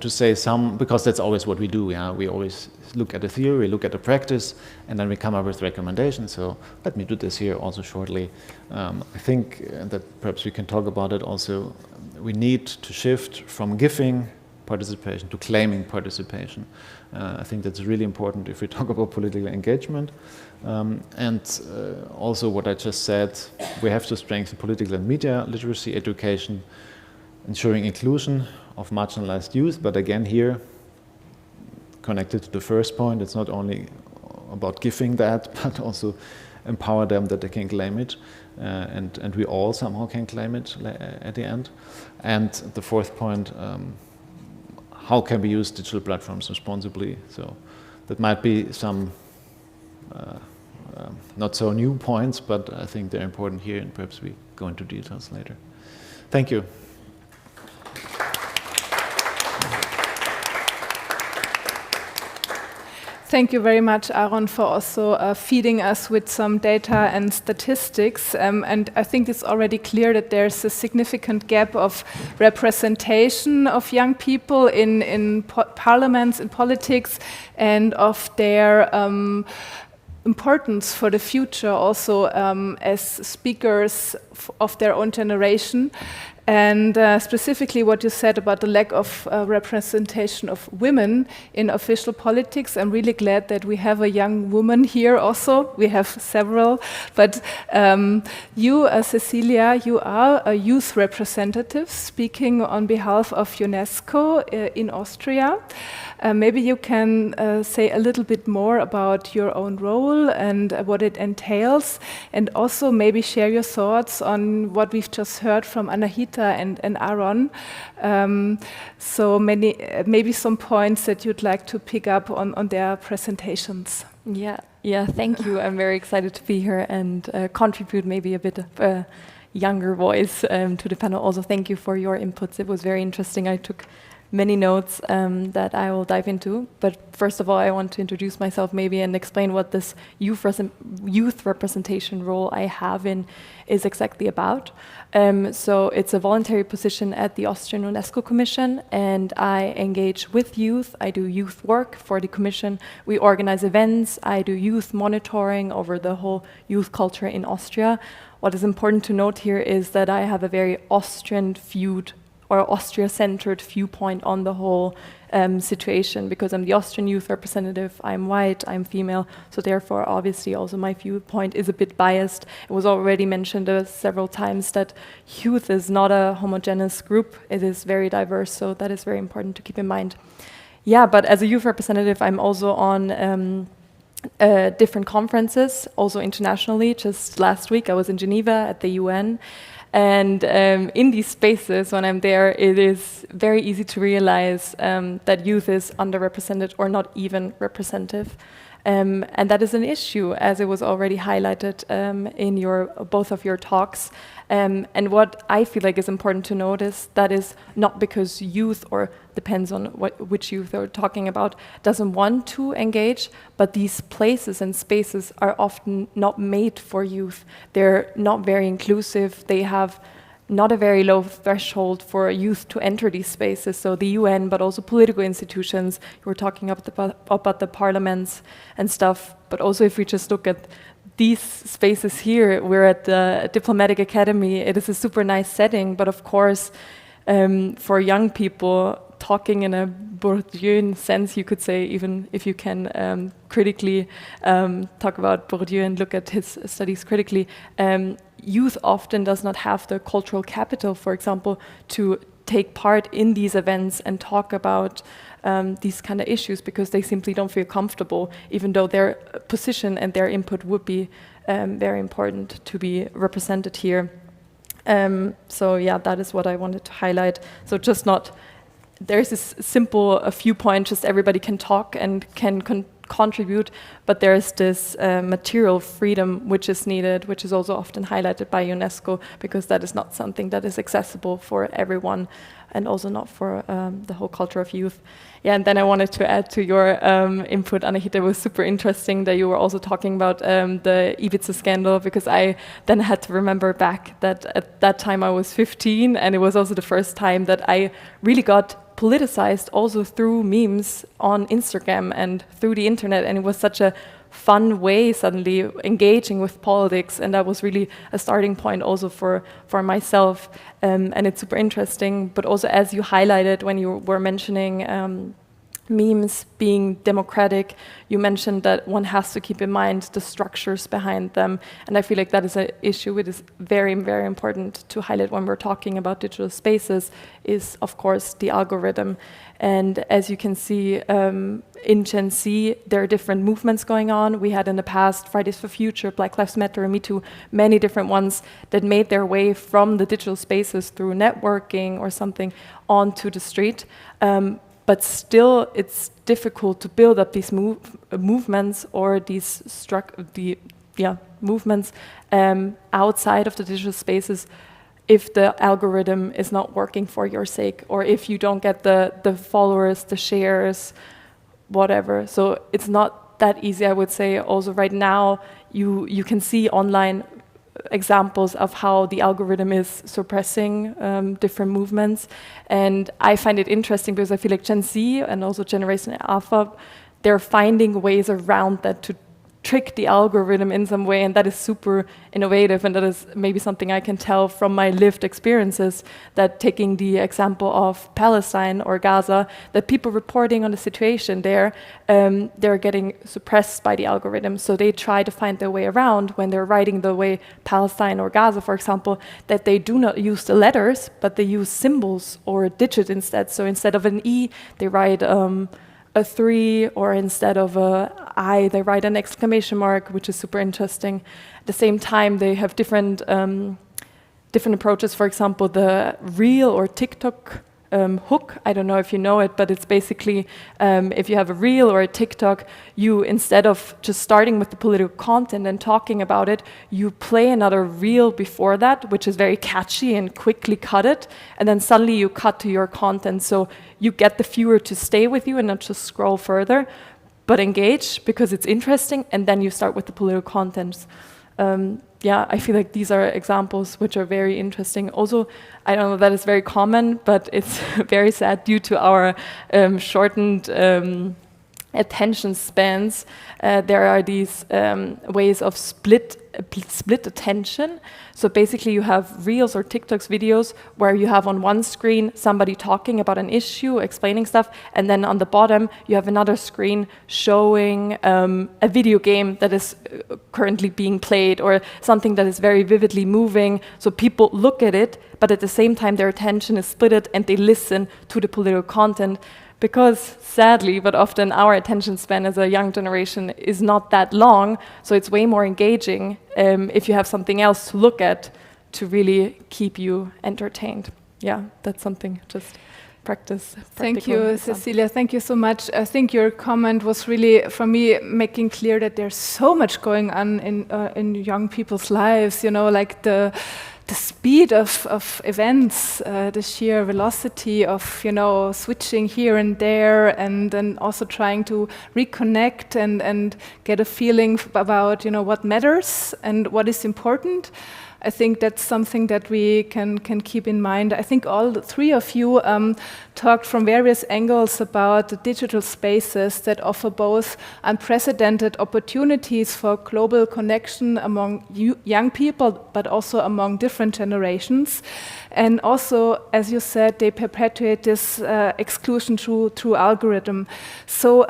to say some, because that's always what we do. Yeah, we always look at the theory, we look at the practice, and then we come up with recommendations. So let me do this here also shortly. I think that perhaps we can talk about it also. We need to shift from giving participation to claiming participation. I think that's really important if we talk about political engagement. And also what I just said, we have to strengthen political and media literacy education, ensuring inclusion of marginalized youth. But again here, connected to the first point. It's not only about giving that, but also empower them that they can claim it, and we all somehow can claim it at the end. And the fourth point, how can we use digital platforms responsibly? So that might be some not so new points, but I think they're important here, and perhaps we go into details later. Thank you. Thank you very much, Aaron, for also feeding us with some data and statistics. And I think it's already clear that there's a significant gap of representation of young people in parliaments, in politics, and of their importance for the future also as speakers of their own generation. And specifically what you said about the lack of representation of women in official politics, I'm really glad that we have a young woman here also. We have several, but you, Cecilia, you are a youth representative speaking on behalf of UNESCO in Austria. Maybe you can say a little bit more about your own role and what it entails, and also maybe share your thoughts on what we've just heard from Anahita and Aaron. So maybe some points that you'd like to pick up on their presentations. Yeah, thank you. I'm very excited to be here and contribute maybe a bit of a younger voice to the panel. Also, thank you for your inputs. It was very interesting. I took many notes that I will dive into. But first of all, I want to introduce myself maybe and explain what this youth representation role I have in is exactly about. So it's a voluntary position at the Austrian UNESCO Commission, and I engage with youth. I do youth work for the Commission. We organize events. I do youth monitoring over the whole youth culture in Austria. What is important to note here is that I have a very Austrian-viewed or Austria-centered viewpoint on the whole situation, because I'm the Austrian youth representative, I'm white, I'm female, so therefore obviously also my viewpoint is a bit biased. It was already mentioned several times that youth is not a homogeneous group, it is very diverse, so that is very important to keep in mind. Yeah, but as a youth representative, I'm also on different conferences, also internationally. Just last week I was in Geneva at the UN. And in these spaces, when I'm there, it is very easy to realize that youth is underrepresented or not even representative. And that is an issue, as it was already highlighted in both of your talks. And what I feel like is important to notice, that is not because youth, or depends on which youth we're talking about, doesn't want to engage, but these places and spaces are often not made for youth. They're not very inclusive. They have not a very low threshold for youth to enter these spaces. So the UN, but also political institutions, you were talking about the parliaments and stuff, but also if we just look at these spaces here, we're at the Diplomatic Academy. It is a super nice setting, but of course, for young people, talking in a Bourdieuian sense, you could say, even if you can critically talk about Bourdieu and look at his studies critically, youth often does not have the cultural capital, for example, to take part in these events and talk about these kind of issues, because they simply don't feel comfortable, even though their position and their input would be very important to be represented here. So yeah, that is what I wanted to highlight. So just not, there's this simple viewpoint, just everybody can talk and can contribute, but there's this material freedom which is needed, which is also often highlighted by UNESCO, because that is not something that is accessible for everyone, and also not for the whole culture of youth. Yeah, and then I wanted to add to your input, Anahita. It was super interesting that you were also talking about the Ibiza scandal, because I then had to remember back that at that time I was 15, and it was also the first time that I really got politicized also through memes on Instagram and through the internet, and it was such a fun way suddenly engaging with politics, and that was really a starting point also for myself, and it's super interesting. But also, as you highlighted when you were mentioning memes being democratic, you mentioned that one has to keep in mind the structures behind them. And I feel like that is an issue which is very, very important to highlight when we're talking about digital spaces, is of course the algorithm. And as you can see in Gen Z, there are different movements going on. We had in the past Fridays for Future, Black Lives Matter, Me Too, many different ones that made their way from the digital spaces through networking or something onto the street. But still, it's difficult to build up these movements or these movements outside of the digital spaces if the algorithm is not working for your sake, or if you don't get the followers, the shares, whatever. So it's not that easy, I would say. Also, right now, you can see online examples of how the algorithm is suppressing different movements. And I find it interesting because I feel like Gen Z and also Generation Alpha, they're finding ways around that to trick the algorithm in some way, and that is super innovative, and that is maybe something I can tell from my lived experiences, that taking the example of Palestine or Gaza, that people reporting on the situation there, they're getting suppressed by the algorithm, so they try to find their way around when they're writing the way Palestine or Gaza, for example, that they do not use the letters, but they use symbols or a digit instead. So instead of an E, they write a 3, or instead of a I, they write an exclamation mark, which is super interesting. At the same time, they have different approaches. For example, the Reel or TikTok hook. I don't know if you know it, but it's basically if you have a Reel or a TikTok, you, instead of just starting with the political content and talking about it, you play another Reel before that, which is very catchy, and quickly cut it, and then suddenly you cut to your content. So you get the viewer to stay with you and not just scroll further, but engage because it's interesting, and then you start with the political contents. I feel like these are examples which are very interesting. Also, I don't know, that is very common, but it's very sad due to our shortened attention spans. There are these ways of split attention. So basically you have Reels or TikToks videos where you have on one screen somebody talking about an issue, explaining stuff, and then on the bottom you have another screen showing a video game that is currently being played, or something that is very vividly moving. So people look at it, but at the same time their attention is split and they listen to the political content. Because sadly, but often our attention span as a young generation is not that long, so it's way more engaging if you have something else to look at to really keep you entertained. Yeah, that's something, just practice. Thank you, Cecilia. Thank you so much. I think your comment was really, for me, making clear that there's so much going on in young people's lives, you know, like the speed of events, the sheer velocity of, you know, switching here and there, and then also trying to reconnect and get a feeling about, you know, what matters and what is important. I think that's something that we can keep in mind. I think all three of you talked from various angles about the digital spaces that offer both unprecedented opportunities for global connection among young people, but also among different generations. And also, as you said, they perpetuate this exclusion through algorithm. So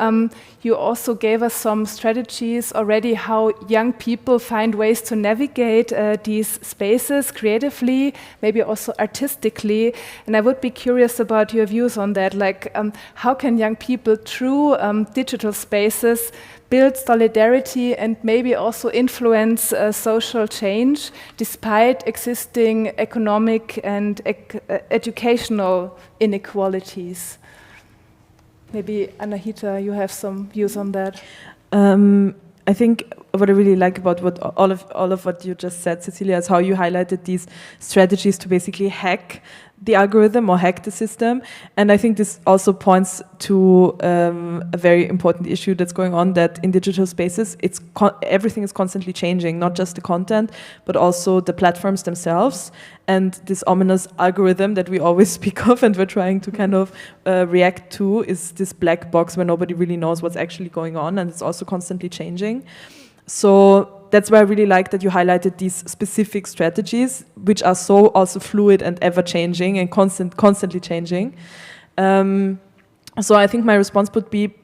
you also gave us some strategies already how young people find ways to navigate these spaces creatively, maybe also artistically. And I would be curious about your views on that. Like, how can young people, through digital spaces, build solidarity and maybe also influence social change despite existing economic and educational inequalities? Maybe Anahita, you have some views on that. I think what I really like about what all of what you just said, Cecilia, is how you highlighted these strategies to basically hack the algorithm or hack the system. And I think this also points to a very important issue that's going on, that in digital spaces, everything is constantly changing, not just the content, but also the platforms themselves. And this ominous algorithm that we always speak of and we're trying to kind of react to is this black box where nobody really knows what's actually going on, and it's also constantly changing. So that's why I really like that you highlighted these specific strategies, which are so also fluid and ever-changing and constantly changing. So I think my response would be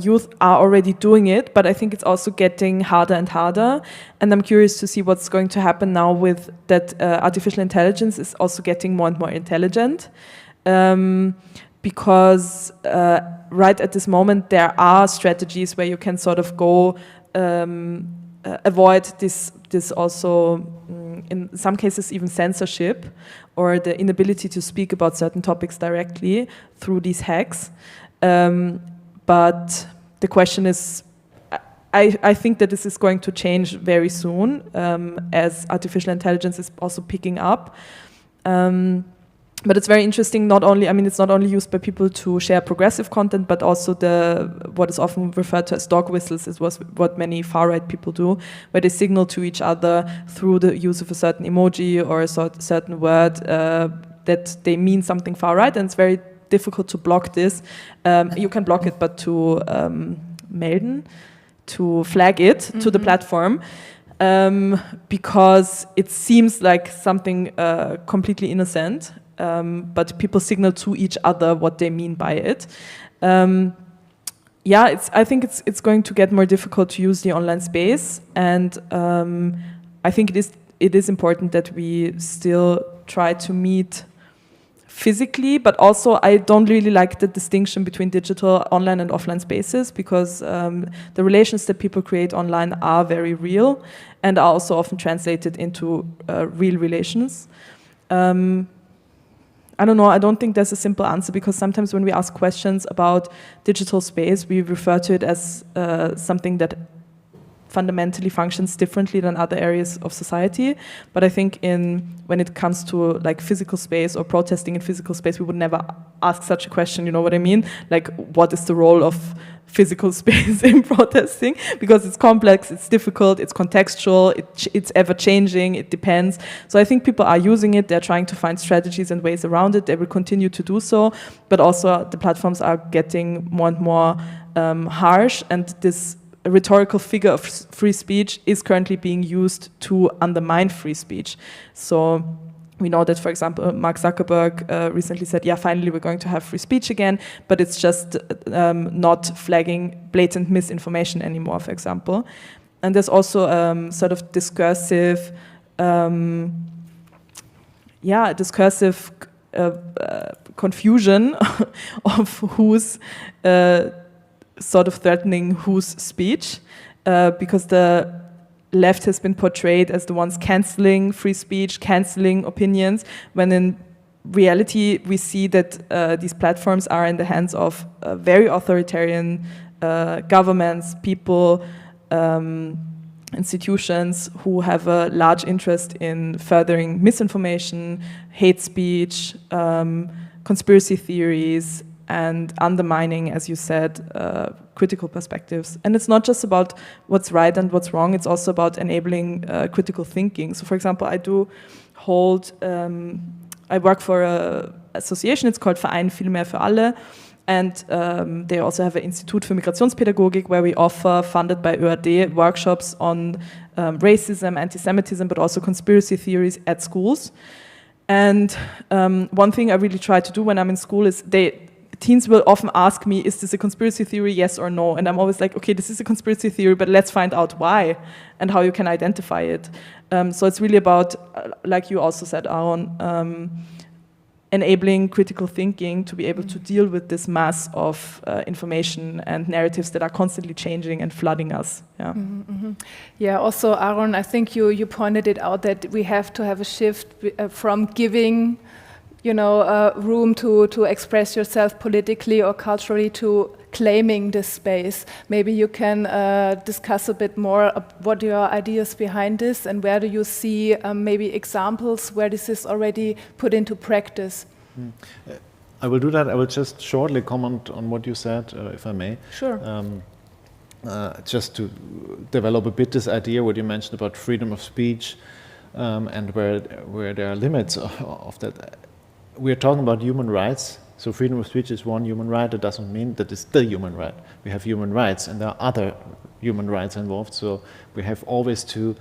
youth are already doing it, but I think it's also getting harder and harder. And I'm curious to see what's going to happen now with that artificial intelligence is also getting more and more intelligent. Because right at this moment there are strategies where you can sort of go avoid this also in some cases even censorship or the inability to speak about certain topics directly through these hacks. But the question is, I think that this is going to change very soon as artificial intelligence is also picking up. But it's very interesting, it's not only used by people to share progressive content, but also what is often referred to as dog whistles is what many far-right people do, where they signal to each other through the use of a certain emoji or a certain word that they mean something far-right, and it's very difficult to block this. You can block it, but to melden, to flag it to the platform, because it seems like something completely innocent. But people signal to each other what they mean by it. I think it's going to get more difficult to use the online space, and I think it is important that we still try to meet physically, but also I don't really like the distinction between digital, online and offline spaces, because the relations that people create online are very real and are also often translated into real relations. I don't know, I don't think there's a simple answer, because sometimes when we ask questions about digital space, we refer to it as something that fundamentally functions differently than other areas of society. But I think when it comes to like physical space or protesting in physical space, we would never ask such a question, you know what I mean? Like, what is the role of physical space in protesting? Because it's complex, it's difficult, it's contextual, it's ever-changing, it depends. So I think people are using it, they're trying to find strategies and ways around it, they will continue to do so, but also the platforms are getting more and more harsh, and this rhetorical figure of free speech is currently being used to undermine free speech. So we know that, for example, Mark Zuckerberg recently said, yeah, finally we're going to have free speech again, but it's just not flagging blatant misinformation anymore, for example. And there's also sort of discursive confusion of who's sort of threatening whose speech, because the left has been portrayed as the ones cancelling free speech, cancelling opinions, when in reality we see that these platforms are in the hands of very authoritarian governments, people, institutions who have a large interest in furthering misinformation, hate speech, conspiracy theories, and undermining, as you said, critical perspectives. And it's not just about what's right and what's wrong, it's also about enabling critical thinking. So for example, I work for an association, it's called Verein Viel mehr für alle, and they also have an Institut für Migrationspädagogik where we offer, funded by ÖAD, workshops on racism, anti-Semitism, but also conspiracy theories at schools. And one thing I really try to do when I'm in school is teens will often ask me, is this a conspiracy theory, yes or no? And I'm always like, okay, this is a conspiracy theory, but let's find out why and how you can identify it. So it's really about, like you also said, Aaron, enabling critical thinking to be able to deal with this mass of information and narratives that are constantly changing and flooding us. Yeah. Mm-hmm. Yeah. Also, Aaron, I think you pointed it out that we have to have a shift from giving, room to express yourself politically or culturally to claiming this space. Maybe you can discuss a bit more what your ideas behind this, and where do you see maybe examples where this is already put into practice? I will do that. I will just shortly comment on what you said, if I may. Sure. Just to develop a bit this idea, what you mentioned about freedom of speech, and where there are limits of that. We are talking about human rights, so freedom of speech is one human right. It doesn't mean that it's the human right. We have human rights, and there are other human rights involved, so we have always to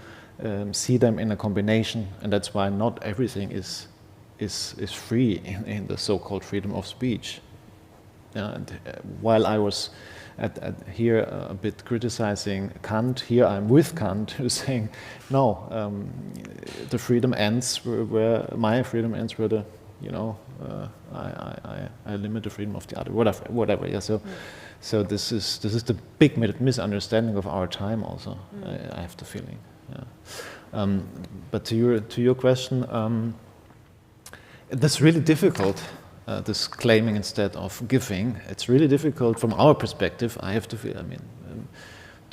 see them in a combination, and that's why not everything is free in the so-called freedom of speech. And while I was here a bit criticizing Kant, here I'm with Kant, who's saying, no, the freedom ends where my freedom ends, where the, I limit the freedom of the other, whatever. Yeah. So this is the big misunderstanding of our time. Also, I have the feeling. Yeah. But to your question, that's really difficult. This claiming instead of giving, it's really difficult from our perspective. I have to feel. I mean,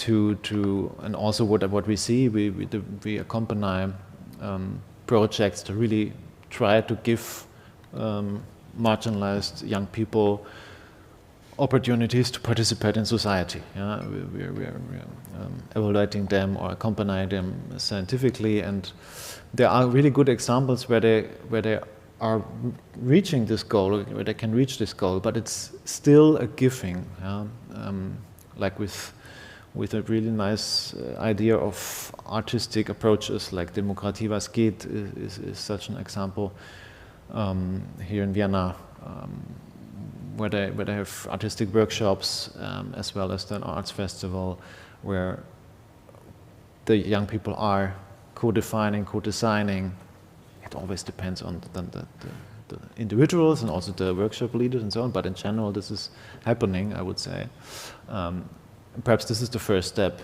and also what we see, we accompany projects to really try to give marginalized young people opportunities to participate in society. Yeah? We're evaluating them or accompanying them scientifically, and there are really good examples where they are reaching this goal, where they can reach this goal, but it's still a giving. Yeah? Like with a really nice idea of artistic approaches, like Diplomatische was geht is such an example here in Vienna, where they have artistic workshops as well as an arts festival, where the young people are co-defining, co-designing. It always depends on the individuals and also the workshop leaders and so on, but in general this is happening, I would say. Perhaps this is the first step,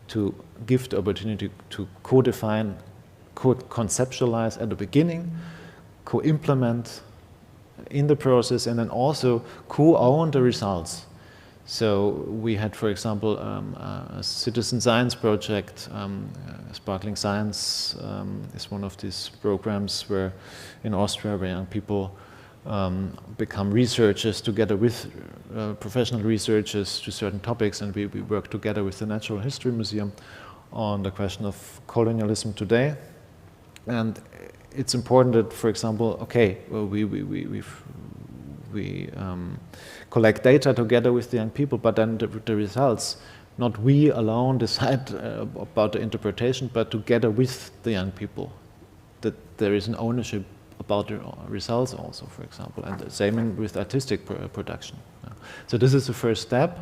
to give the opportunity to co-define, co-conceptualize at the beginning, co-implement in the process, and then also co-own the results. So we had, for example, a citizen science project. Sparkling Science is one of these programs where in Austria, where young people become researchers together with professional researchers to certain topics, and we work together with the Natural History Museum on the question of colonialism today. And it's important that, for example, okay, well, we collect data together with the young people, but then the results, not we alone decide about the interpretation, but together with the young people, that there is an ownership about the results also, for example, and the same with artistic production. So this is the first step.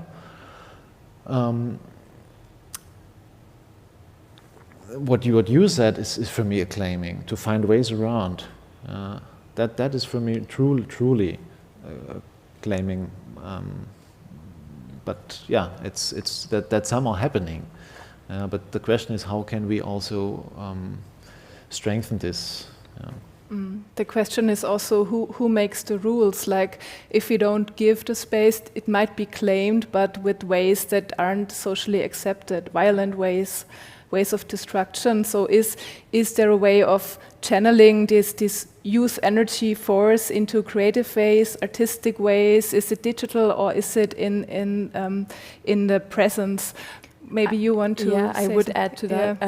What you said is for me a claiming, to find ways around. That is for me truly claiming. But yeah, it's that's somehow happening. But the question is, how can we also strengthen this? The question is also who makes the rules. Like, if we don't give the space, it might be claimed, but with ways that aren't socially accepted, violent ways of destruction. So is there a way of channeling this youth energy force into creative ways, artistic ways? Is it digital, or is it in the presence? Maybe you want to. Yeah, I would add to that,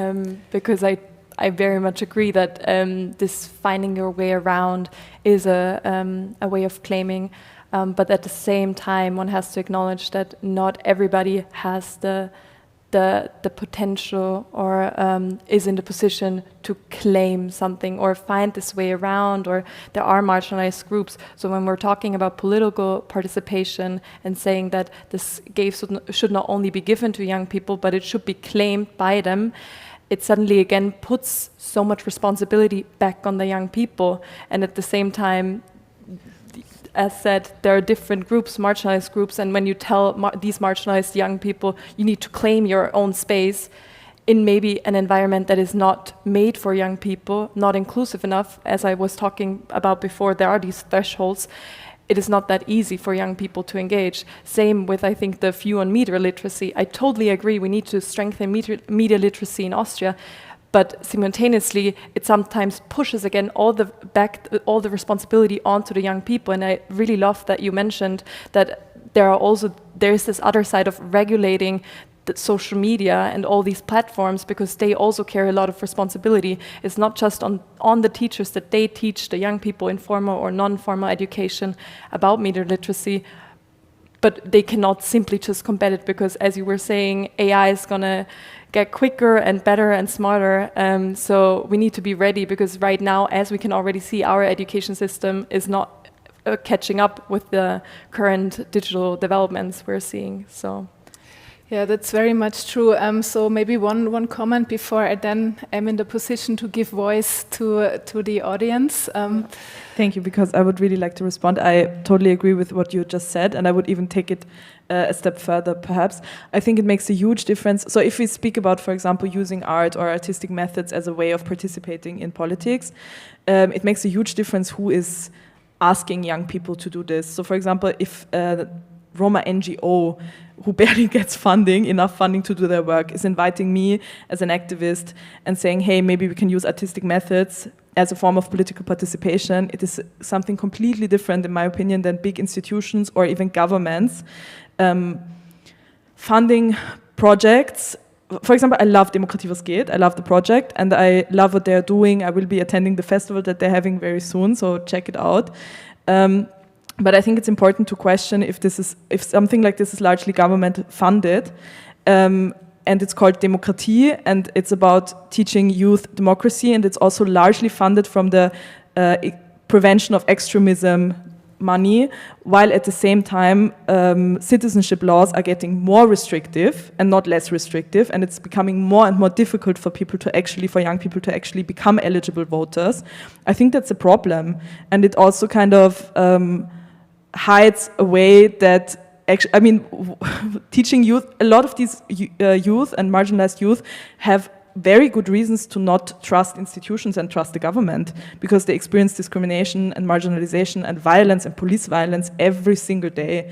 because I very much agree that this finding your way around is a way of claiming, but at the same time, one has to acknowledge that not everybody has the potential or is in the position to claim something or find this way around, or there are marginalized groups. So when we're talking about political participation and saying that this should not only be given to young people, but it should be claimed by them, it suddenly again puts so much responsibility back on the young people. And at the same time, as said, there are different groups, marginalized groups, and when you tell these marginalized young people, you need to claim your own space in maybe an environment that is not made for young people, not inclusive enough, as I was talking about before, there are these thresholds. It is not that easy for young people to engage. Same with, I think, the view on media literacy. I totally agree, we need to strengthen media literacy in Austria, but simultaneously, it sometimes pushes again all the responsibility onto the young people. And I really love that you mentioned that there is this other side of regulating the social media and all these platforms, because they also carry a lot of responsibility. It's not just on the teachers that they teach the young people in formal or non-formal education about media literacy, but they cannot simply just combat it, because, as you were saying, AI is going to get quicker and better and smarter. So we need to be ready, because right now, as we can already see, our education system is not catching up with the current digital developments we're seeing. So. Yeah, that's very much true. So maybe one comment before I then am in the position to give voice to the audience. Thank you, because I would really like to respond. I totally agree with what you just said, and I would even take it a step further, perhaps. I think it makes a huge difference. So if we speak about, for example, using art or artistic methods as a way of participating in politics, it makes a huge difference who is asking young people to do this. So for example, if Roma NGO who barely gets enough funding to do their work, is inviting me as an activist and saying, hey, maybe we can use artistic methods as a form of political participation. It is something completely different, in my opinion, than big institutions or even governments funding projects. For example, I love Diplomatische Akademie. I love the project and I love what they're doing. I will be attending the festival that they're having very soon, so check it out. But I think it's important to question if something like this is largely government funded, and it's called Demokratie, and it's about teaching youth democracy, and it's also largely funded from the prevention of extremism money, while at the same time citizenship laws are getting more restrictive and not less restrictive, and it's becoming more and more difficult for young people to actually become eligible voters. I think that's a problem, and it also kind of hides a way that teaching youth, a lot of these youth and marginalized youth have very good reasons to not trust institutions and trust the government, because they experience discrimination and marginalization and violence and police violence every single day.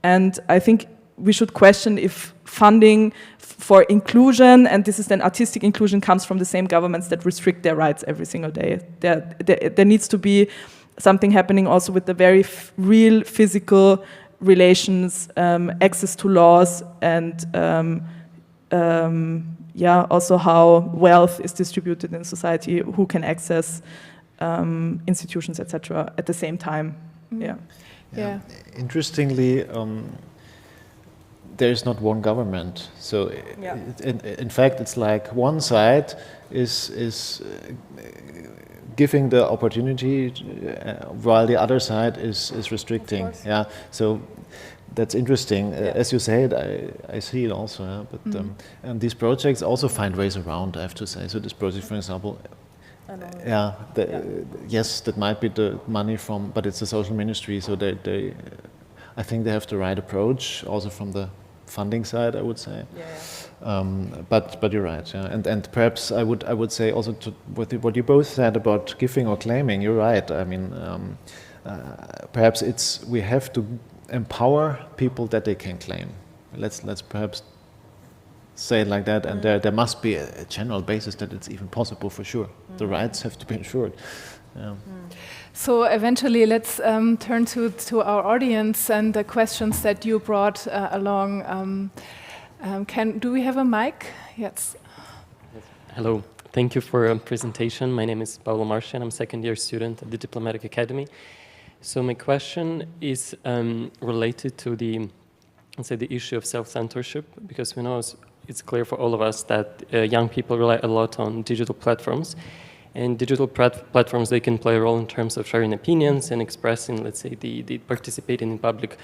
And I think we should question if funding for inclusion, and this is then artistic inclusion, comes from the same governments that restrict their rights every single day. There needs to be something happening also with the very real physical relations, access to laws, and also how wealth is distributed in society, who can access institutions, etc. at the same time. Yeah. Interestingly, there is not one government. So in fact, it's like one side is giving the opportunity, while the other side is restricting. Yeah, so that's interesting. As you said, I see it also. Yeah? But and these projects also find ways around, I have to say. So this project, for example, yes, that might be the money from, but it's a social ministry, so they I think they have the right approach, also from the funding side, I would say. But you're right, and perhaps I would say also to what you both said about giving or claiming. You're right. I mean, perhaps we have to empower people that they can claim. Let's perhaps say it like that, and there must be a general basis that it's even possible for sure. The rights have to be ensured. So eventually, let's turn to our audience and the questions that you brought along. Do we have a mic? Yes. Hello. Thank you for your presentation. My name is Paolo Marcian. I'm a second-year student at the Diplomatic Academy. So my question is related to the issue of self-censorship, because we know it's clear for all of us that young people rely a lot on digital platforms. And digital platforms, they can play a role in terms of sharing opinions and expressing, let's say, the participating in public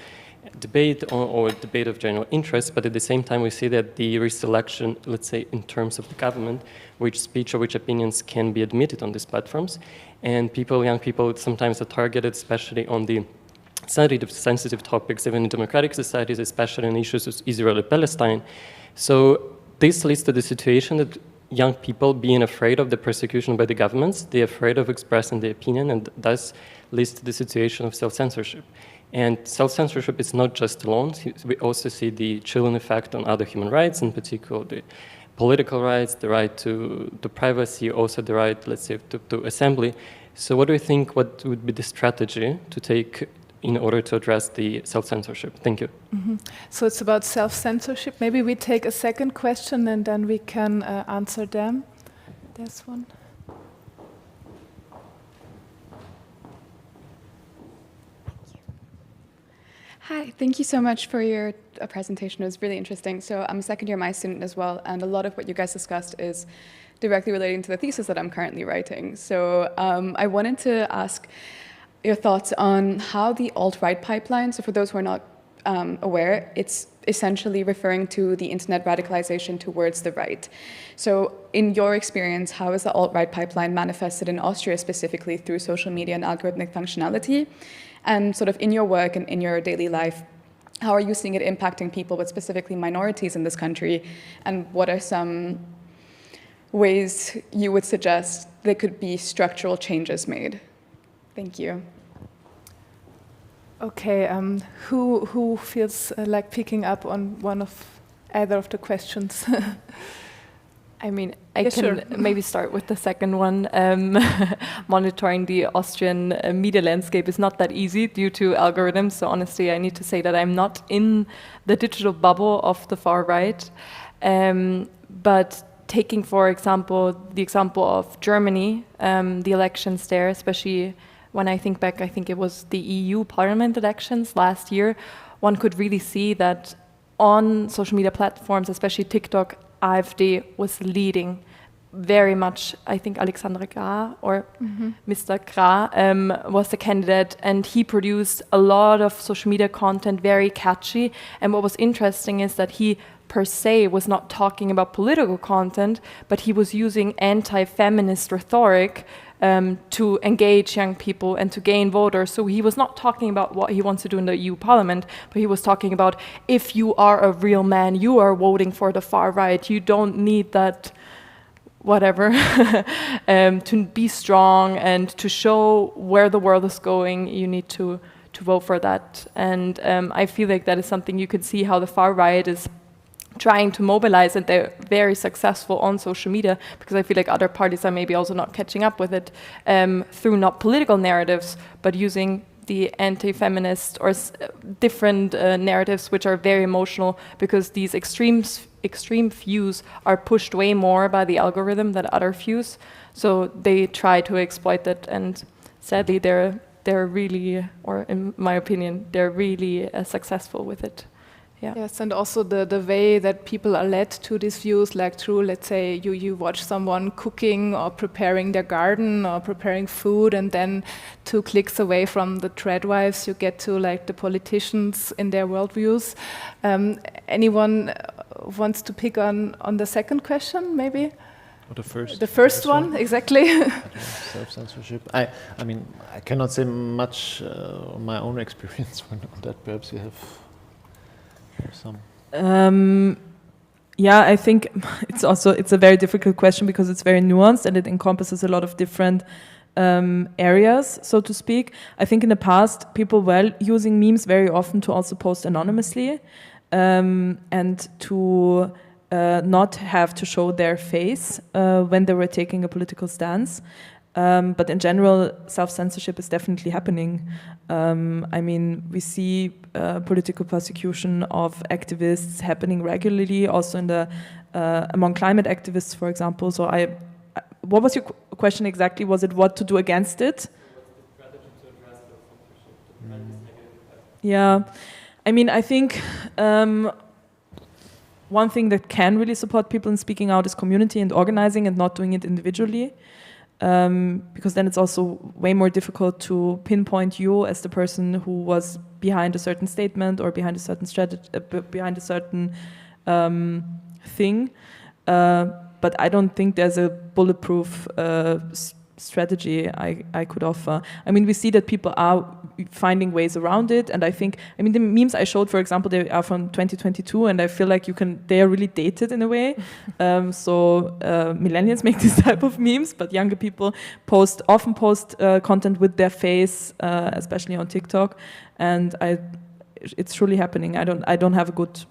debate or debate of general interest. But at the same time, we see that there is selection, let's say, in terms of the government, which speech or which opinions can be admitted on these platforms. And young people sometimes are targeted, especially on the sensitive topics, even in democratic societies, especially on issues of Israel and Palestine. So this leads to the situation that young people being afraid of the persecution by the governments, they're afraid of expressing their opinion, and thus leads to the situation of self-censorship. And self-censorship is not just alone. We also see the chilling effect on other human rights, in particular the political rights, the right to privacy, also the right, let's say, to assembly. So what do you think, what would be the strategy to take in order to address the self-censorship? Thank you. So it's about self-censorship. Maybe we take a second question and then we can answer them. There's one. Hi, thank you so much for your presentation. It was really interesting. So I'm a second-year MI student as well, and a lot of what you guys discussed is directly relating to the thesis that I'm currently writing. So I wanted to ask, your thoughts on how the alt-right pipeline, so for those who are not aware, it's essentially referring to the internet radicalization towards the right. So in your experience, how is the alt-right pipeline manifested in Austria specifically through social media and algorithmic functionality? And sort of in your work and in your daily life, how are you seeing it impacting people, but specifically minorities in this country? And what are some ways you would suggest there could be structural changes made? Thank you. Okay, who feels like picking up on either of the questions? I mean, I Yeah, can sure. maybe start with the second one. Monitoring the Austrian media landscape is not that easy due to algorithms. So honestly, I need to say that I'm not in the digital bubble of the far right. But taking, for example, the example of Germany, the elections there, especially when I think back, I think it was the EU Parliament elections last year, one could really see that on social media platforms, especially TikTok, AfD was leading very much. I think Alexander Gra or Mr. Gra was the candidate, and he produced a lot of social media content, very catchy. And what was interesting is that he per se was not talking about political content, but he was using anti-feminist rhetoric to engage young people and to gain voters. So he was not talking about what he wants to do in the EU Parliament, but he was talking about, if you are a real man, you are voting for the far right. You don't need that whatever to be strong and to show where the world is going. You need to vote for that. And I feel like that is something you could see how the far right is trying to mobilize, and they're very successful on social media, because I feel like other parties are maybe also not catching up with it through not political narratives, but using the anti-feminist or different narratives which are very emotional, because these extreme views are pushed way more by the algorithm than other views. So they try to exploit that, and sadly they're really, or in my opinion, they're really successful with it. Yeah. Yes, and also the way that people are led to these views, like through, let's say, you watch someone cooking or preparing their garden or preparing food, and then 2 clicks away from the threadwives, you get to like the politicians in their worldviews. Anyone wants to pick on the second question, maybe? Or the first? The first one, exactly. Self-censorship. I mean, I cannot say much on my own experience on that. Perhaps you have some. Yeah, I think it's a very difficult question because it's very nuanced and it encompasses a lot of different areas, so to speak. I think in the past, people were using memes very often to also post anonymously and to not have to show their face when they were taking a political stance. But in general, self-censorship is definitely happening. I mean, we see political persecution of activists happening regularly, also in the among climate activists, for example. So, what was your question exactly? Was it what to do against it? Yeah, I mean, I think one thing that can really support people in speaking out is community and organizing and not doing it individually. Because then it's also way more difficult to pinpoint you as the person who was behind a certain statement or behind a certain strategy, behind a certain thing. But I don't think there's a bulletproof strategy I could offer. I mean, we see that people are finding ways around it, and I think, I mean, the memes I showed, for example, they are from 2022, and I feel like they are really dated in a way. So millennials make this type of memes, but younger people often post content with their face, especially on TikTok, and it's truly happening. I don't have a good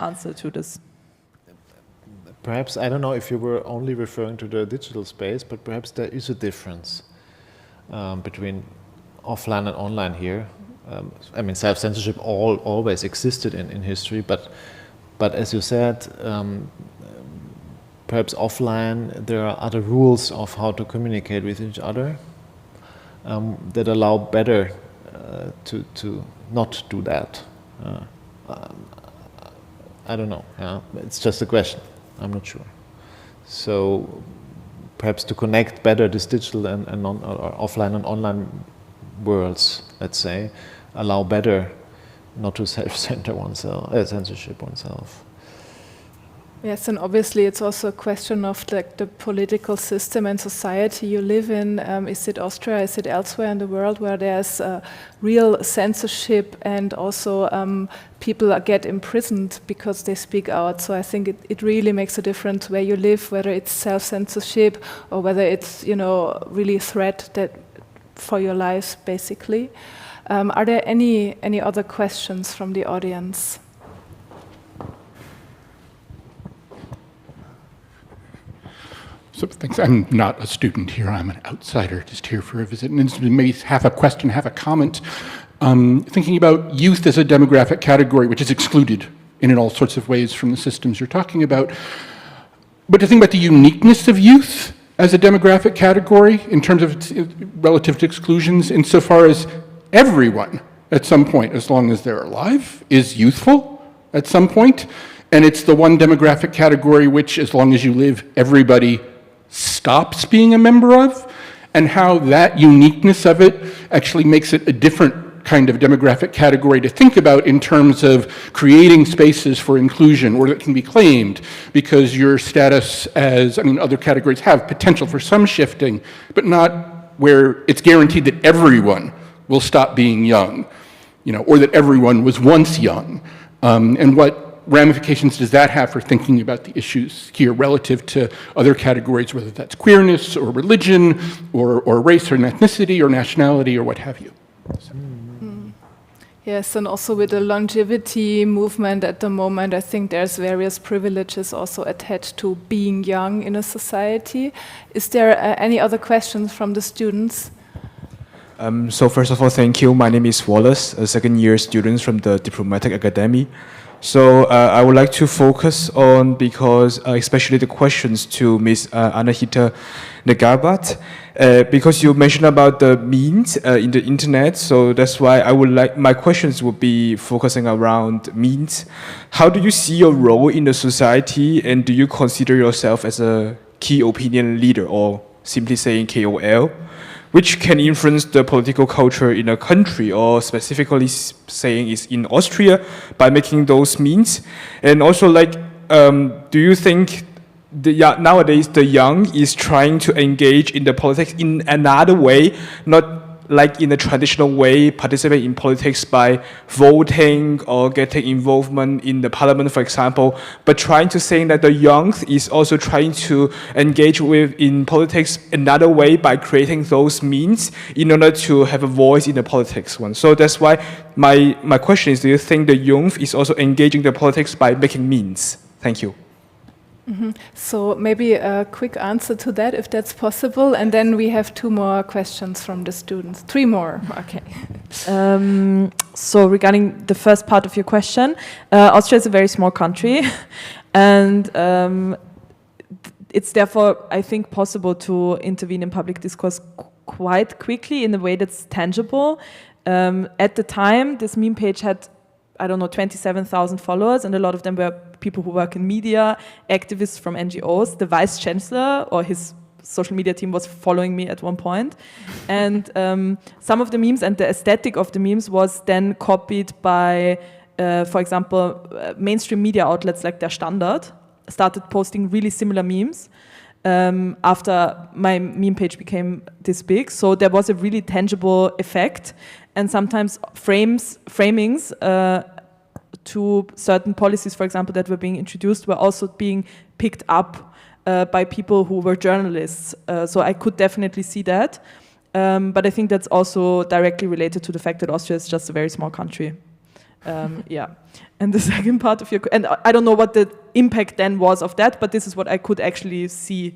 answer to this. Perhaps, I don't know if you were only referring to the digital space, but perhaps there is a difference between offline and online here. I mean, self-censorship always existed in history, but as you said, perhaps offline there are other rules of how to communicate with each other that allow better to not do that. I don't know. Yeah? It's just a question. I'm not sure. So perhaps to connect better this digital and or offline and online worlds, let's say, allow better not to self-censor oneself, censorship oneself. Yes, and obviously it's also a question of the political system and society you live in. Is it Austria, is it elsewhere in the world where there's real censorship and also people get imprisoned because they speak out? So I think it really makes a difference where you live, whether it's self-censorship or whether it's, you know, really a threat that for your lives, basically. Are there any other questions from the audience? So thanks. I'm not a student here. I'm an outsider, just here for a visit. And it's maybe half a question, half a comment. Thinking about youth as a demographic category, which is excluded in all sorts of ways from the systems you're talking about. But to think about the uniqueness of youth as a demographic category in terms of its relative to exclusions, insofar as everyone at some point, as long as they're alive, is youthful at some point. And it's the one demographic category which, as long as you live, everybody stops being a member of, and how that uniqueness of it actually makes it a different kind of demographic category to think about in terms of creating spaces for inclusion, or that can be claimed because your status as, I mean, other categories have potential for some shifting, but not where it's guaranteed that everyone will stop being young, you know, or that everyone was once young. And what ramifications does that have for thinking about the issues here relative to other categories, whether that's queerness or religion or race or ethnicity or nationality or what have you? So. Yes, and also with the longevity movement at the moment, I think there's various privileges also attached to being young in a society. Is there any other questions from the students? So first of all, thank you. My name is Wallace, a second-year student from the Diplomatic Academy. So I would like to focus on, because especially the questions to Ms. Anahita Negabat, because you mentioned about the means in the internet. So that's why I would like, my questions would be focusing around means. How do you see your role in the society, and do you consider yourself as a key opinion leader, or simply saying KOL? Which can influence the political culture in a country, or specifically saying is in Austria, by making those means? And also, like, do you think nowadays the young is trying to engage in the politics in another way, not like in a traditional way, participate in politics by voting or getting involvement in the parliament, for example, but trying to say that the young is also trying to engage in politics another way by creating those means in order to have a voice in the politics one. So that's why my question is, do you think the youth is also engaging the politics by making means? Thank you. Mm-hmm. So maybe a quick answer to that, if that's possible, and then we have 2 more questions from the students. 3 more, okay. So regarding the first part of your question, Austria is a very small country, and it's therefore, I think, possible to intervene in public discourse quite quickly in a way that's tangible. At the time, this meme page had, I don't know, 27,000 followers, and a lot of them were people who work in media, activists from NGOs. The vice chancellor or his social media team was following me at one point. And some of the memes and the aesthetic of the memes was then copied by, for example, mainstream media outlets like Der Standard started posting really similar memes after my meme page became this big. So there was a really tangible effect. And sometimes framings to certain policies, for example, that were being introduced were also being picked up by people who were journalists. So I could definitely see that. But I think that's also directly related to the fact that Austria is just a very small country. Yeah. And the second part of your... And I don't know what the impact then was of that, but this is what I could actually see.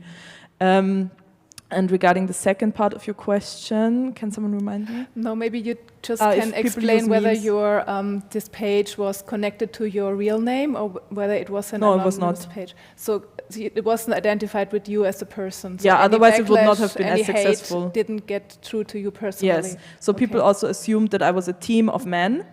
And regarding the second part of your question, can someone remind me? No, maybe you just can explain whether your this page was connected to your real name or whether it was an anonymous page. So it wasn't identified with you as a person. So yeah, otherwise it would not have been as successful. Didn't get through to you personally. Yes. So people also assumed that I was a team of men.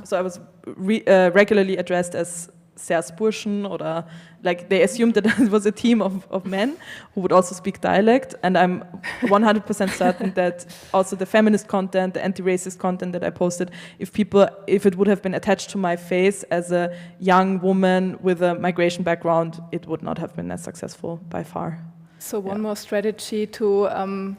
So I was regularly addressed as Sersburschen, oder like they assumed that it was a team of men who would also speak dialect, and I'm 100% certain that also the feminist content, the anti-racist content that I posted, if it would have been attached to my face as a young woman with a migration background, it would not have been as successful by far. So one more strategy to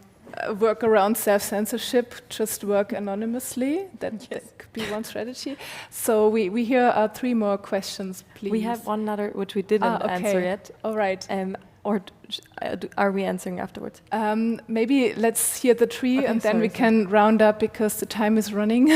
work around self-censorship, just work anonymously. That could be one strategy. So we hear 3 more questions, please. We have one other which we didn't answer yet. All right. Or are we answering afterwards? Maybe let's hear the 3 and then we sorry. can round up because the time is running.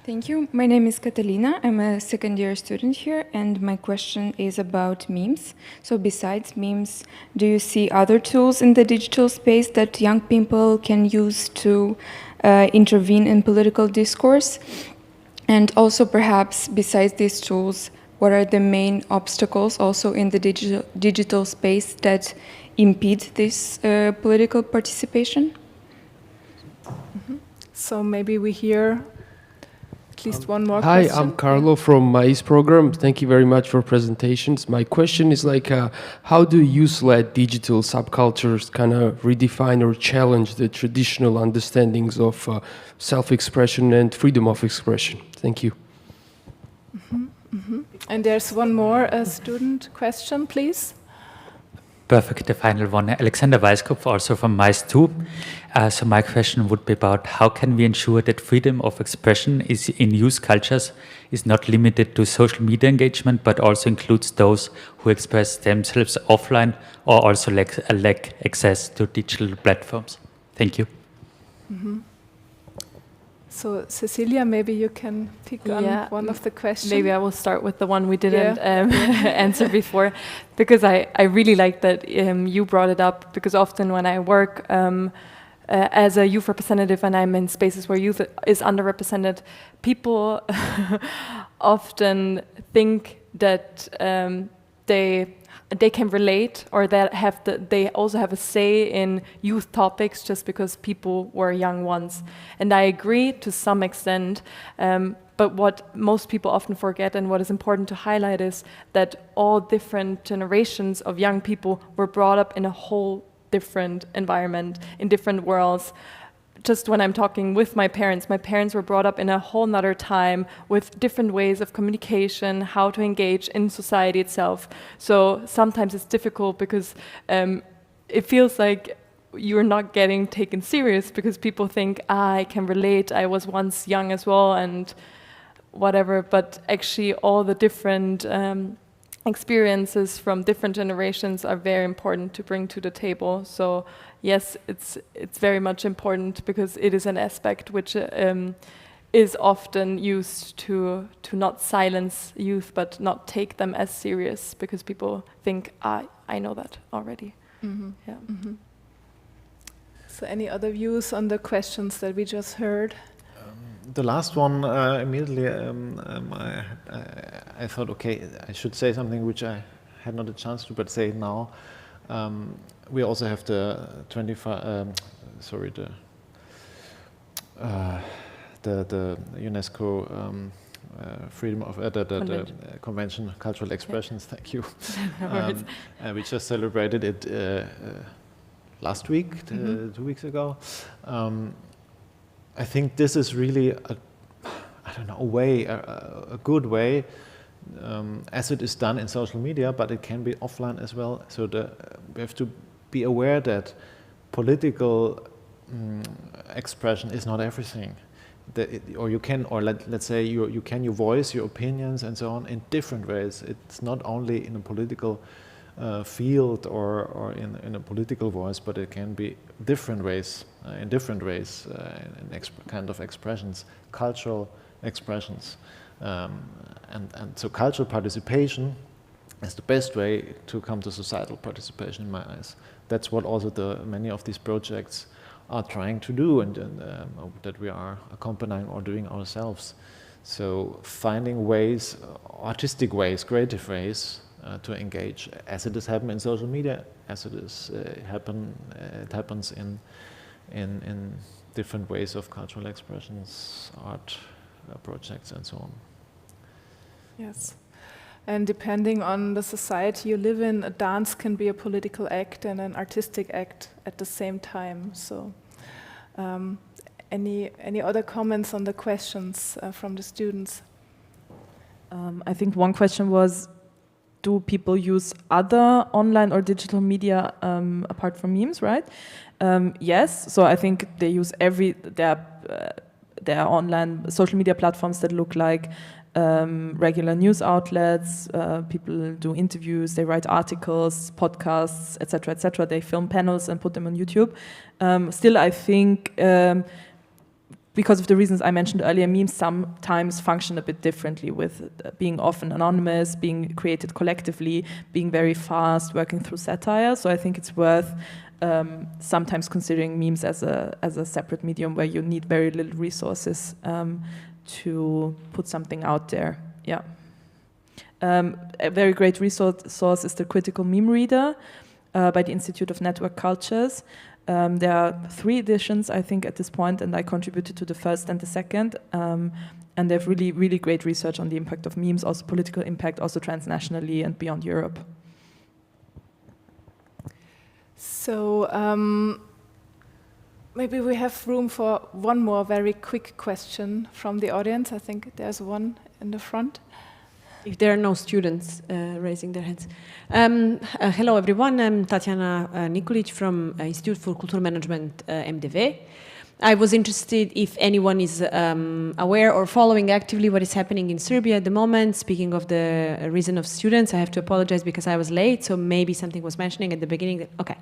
Thank you. My name is Catalina. I'm a second-year student here, and my question is about memes. So besides memes, do you see other tools in the digital space that young people can use to intervene in political discourse? And also perhaps besides these tools, what are the main obstacles also in the digital space that impede this political participation? So maybe we hear at least one more Hi, question. I'm Carlo from MAIS program. Thank you very much for presentations. My question is how do youth-led digital subcultures kind of redefine or challenge the traditional understandings of self-expression and freedom of expression? Thank you. And there's one more student question, please. Perfect, the final one. Alexander Weiskopf, also from MAIS 2. So my question would be about how can we ensure that freedom of expression is in youth cultures is not limited to social media engagement, but also includes those who express themselves offline or also lack access to digital platforms. Thank you. So Cecilia, maybe you can pick on one of the questions. Maybe I will start with the one we didn't answer before, because I really like that you brought it up, because often when I work as a youth representative and I'm in spaces where youth is underrepresented, people often think that they can relate, or that they also have a say in youth topics just because people were young once. And I agree to some extent, but what most people often forget and what is important to highlight is that all different generations of young people were brought up in a whole different environment, in different worlds. Just when I'm talking with my parents were brought up in a whole nother time with different ways of communication, how to engage in society itself. So sometimes it's difficult because it feels like you're not getting taken serious because people think, I can relate, I was once young as well and whatever, but actually all the different experiences from different generations are very important to bring to the table. So yes, it's very much important because it is an aspect which is often used to not silence youth, but not take them as serious because people think, I know that already. Yeah. So any other views on the questions that we just heard? The last one, immediately I thought, okay, I should say something which I had not a chance to, but say it now. We also have the the UNESCO freedom of the Convention Cultural Expressions. Thank you. We just celebrated it last week, 2 weeks ago. I think this is really a good way, as it is done in social media, but it can be offline as well. So we have to be aware that political expression is not everything. Let's say you can voice your opinions and so on in different ways. It's not only in a political field or in a political voice, but it can be different ways, in kind of expressions, cultural expressions. And so cultural participation is the best way to come to societal participation in my eyes. That's what also many of these projects are trying to do, and that we are accompanying or doing ourselves. So finding ways, artistic ways, creative ways to engage, as it is happening in social media, as it is it happens in different ways of cultural expressions, art projects, and so on. Yes. And depending on the society you live in, a dance can be a political act and an artistic act at the same time. So, any other comments on the questions from the students? I think one question was, do people use other online or digital media apart from memes, right? Yes, so I think they use there are online social media platforms that look like regular news outlets. People do interviews, they write articles, podcasts, etc., etc. They film panels and put them on YouTube. Still, I think because of the reasons I mentioned earlier, memes sometimes function a bit differently, with being often anonymous, being created collectively, being very fast, working through satire. So I think it's worth sometimes considering memes as a separate medium where you need very little resources to put something out there. Yeah. A very great source is the Critical Meme Reader by the Institute of Network Cultures. There are 3 editions, I think, at this point, and I contributed to the first and the second. And they have really, really great research on the impact of memes, also political impact, also transnationally and beyond Europe. So maybe we have room for one more very quick question from the audience. I think there's one in the front. If there are no students raising their hands. Hello everyone, I'm Tatjana Nikolic from Institute for Cultural Management, MDV. I was interested if anyone is aware or following actively what is happening in Serbia at the moment. Speaking of the reason of students, I have to apologize because I was late, so maybe something was mentioning at the beginning. Okay,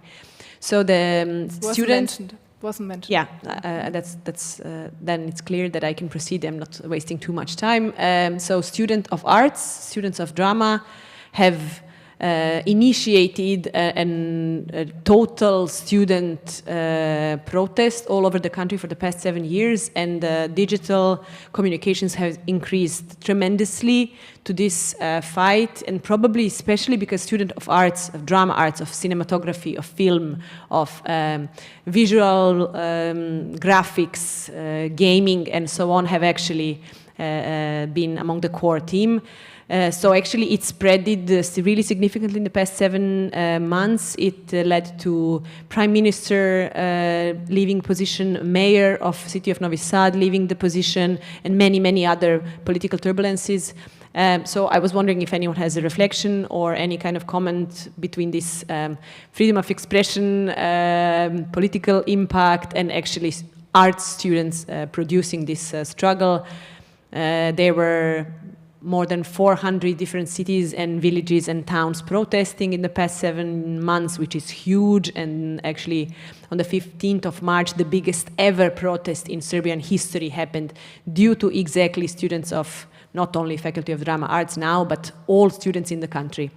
so the students... Wasn't mentioned. Yeah, then it's clear that I can proceed. I'm not wasting too much time. So students of arts, students of drama have initiated a total student protest all over the country for the past 7 years, and digital communications have increased tremendously to this fight, and probably especially because students of arts, of drama arts, of cinematography, of film, of visual graphics, gaming, and so on have actually been among the core team. So actually it spreaded really significantly in the past 7 months. It led to Prime Minister leaving position, Mayor of City of Novi Sad leaving the position, and many, many other political turbulences. So I was wondering if anyone has a reflection or any kind of comment between this freedom of expression, political impact, and actually arts students producing this struggle. There were more than 400 different cities and villages and towns protesting in the past 7 months, which is huge. And actually, on the 15th of March, the biggest ever protest in Serbian history happened due to exactly students of not only Faculty of Drama Arts now, but all students in the country.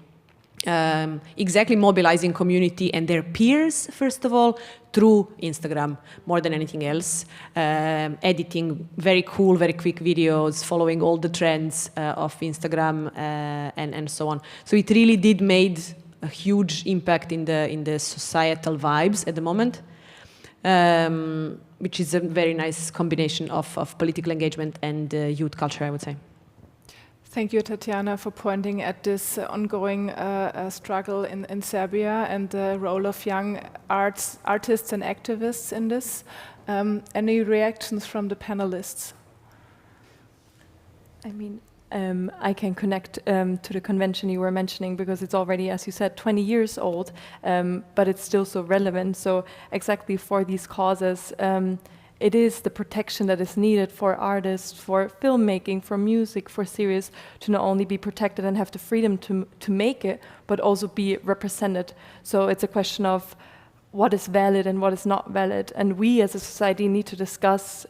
Exactly mobilizing community and their peers, first of all, through Instagram, more than anything else. Editing very cool, very quick videos, following all the trends of Instagram and so on. So it really did made a huge impact in the societal vibes at the moment, which is a very nice combination of political engagement and youth culture, I would say. Thank you, Tatjana, for pointing at this ongoing struggle in Serbia and the role of young artists and activists in this. Any reactions from the panelists? I mean, I can connect to the convention you were mentioning, because it's already, as you said, 20 years old, but it's still so relevant. So exactly for these causes, it is the protection that is needed for artists, for filmmaking, for music, for series, to not only be protected and have the freedom to make it, but also be represented. So it's a question of what is valid and what is not valid. And we as a society need to discuss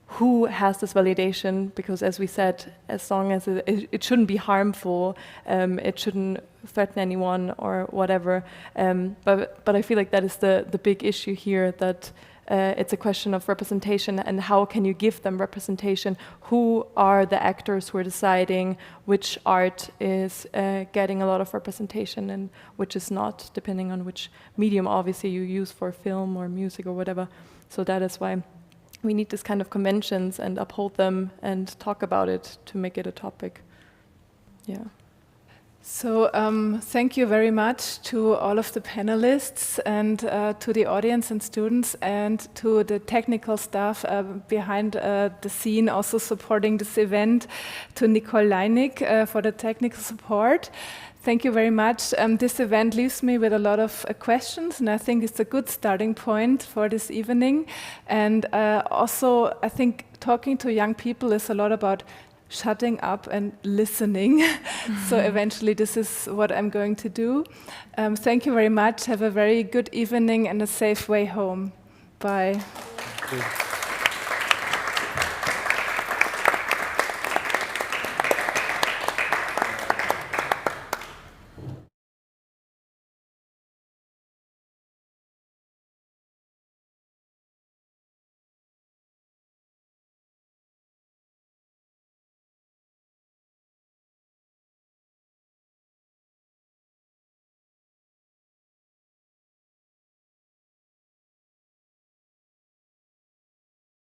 who has this validation, because as we said, as long as it shouldn't be harmful, it shouldn't threaten anyone or whatever. But I feel like that is the big issue here, that it's a question of representation, and how can you give them representation? Who are the actors who are deciding which art is getting a lot of representation and which is not, depending on which medium obviously you use for film or music or whatever. So that is why we need this kind of conventions and uphold them and talk about it to make it a topic. Yeah. So thank you very much to all of the panelists and to the audience and students and to the technical staff behind the scene also supporting this event, to Nicole Leinig for the technical support. Thank you very much. This event leaves me with a lot of questions, and I think it's a good starting point for this evening. And also, I think talking to young people is a lot about shutting up and listening. So eventually this is what I'm going to do. Thank you very much. Have a very good evening and a safe way home. Bye.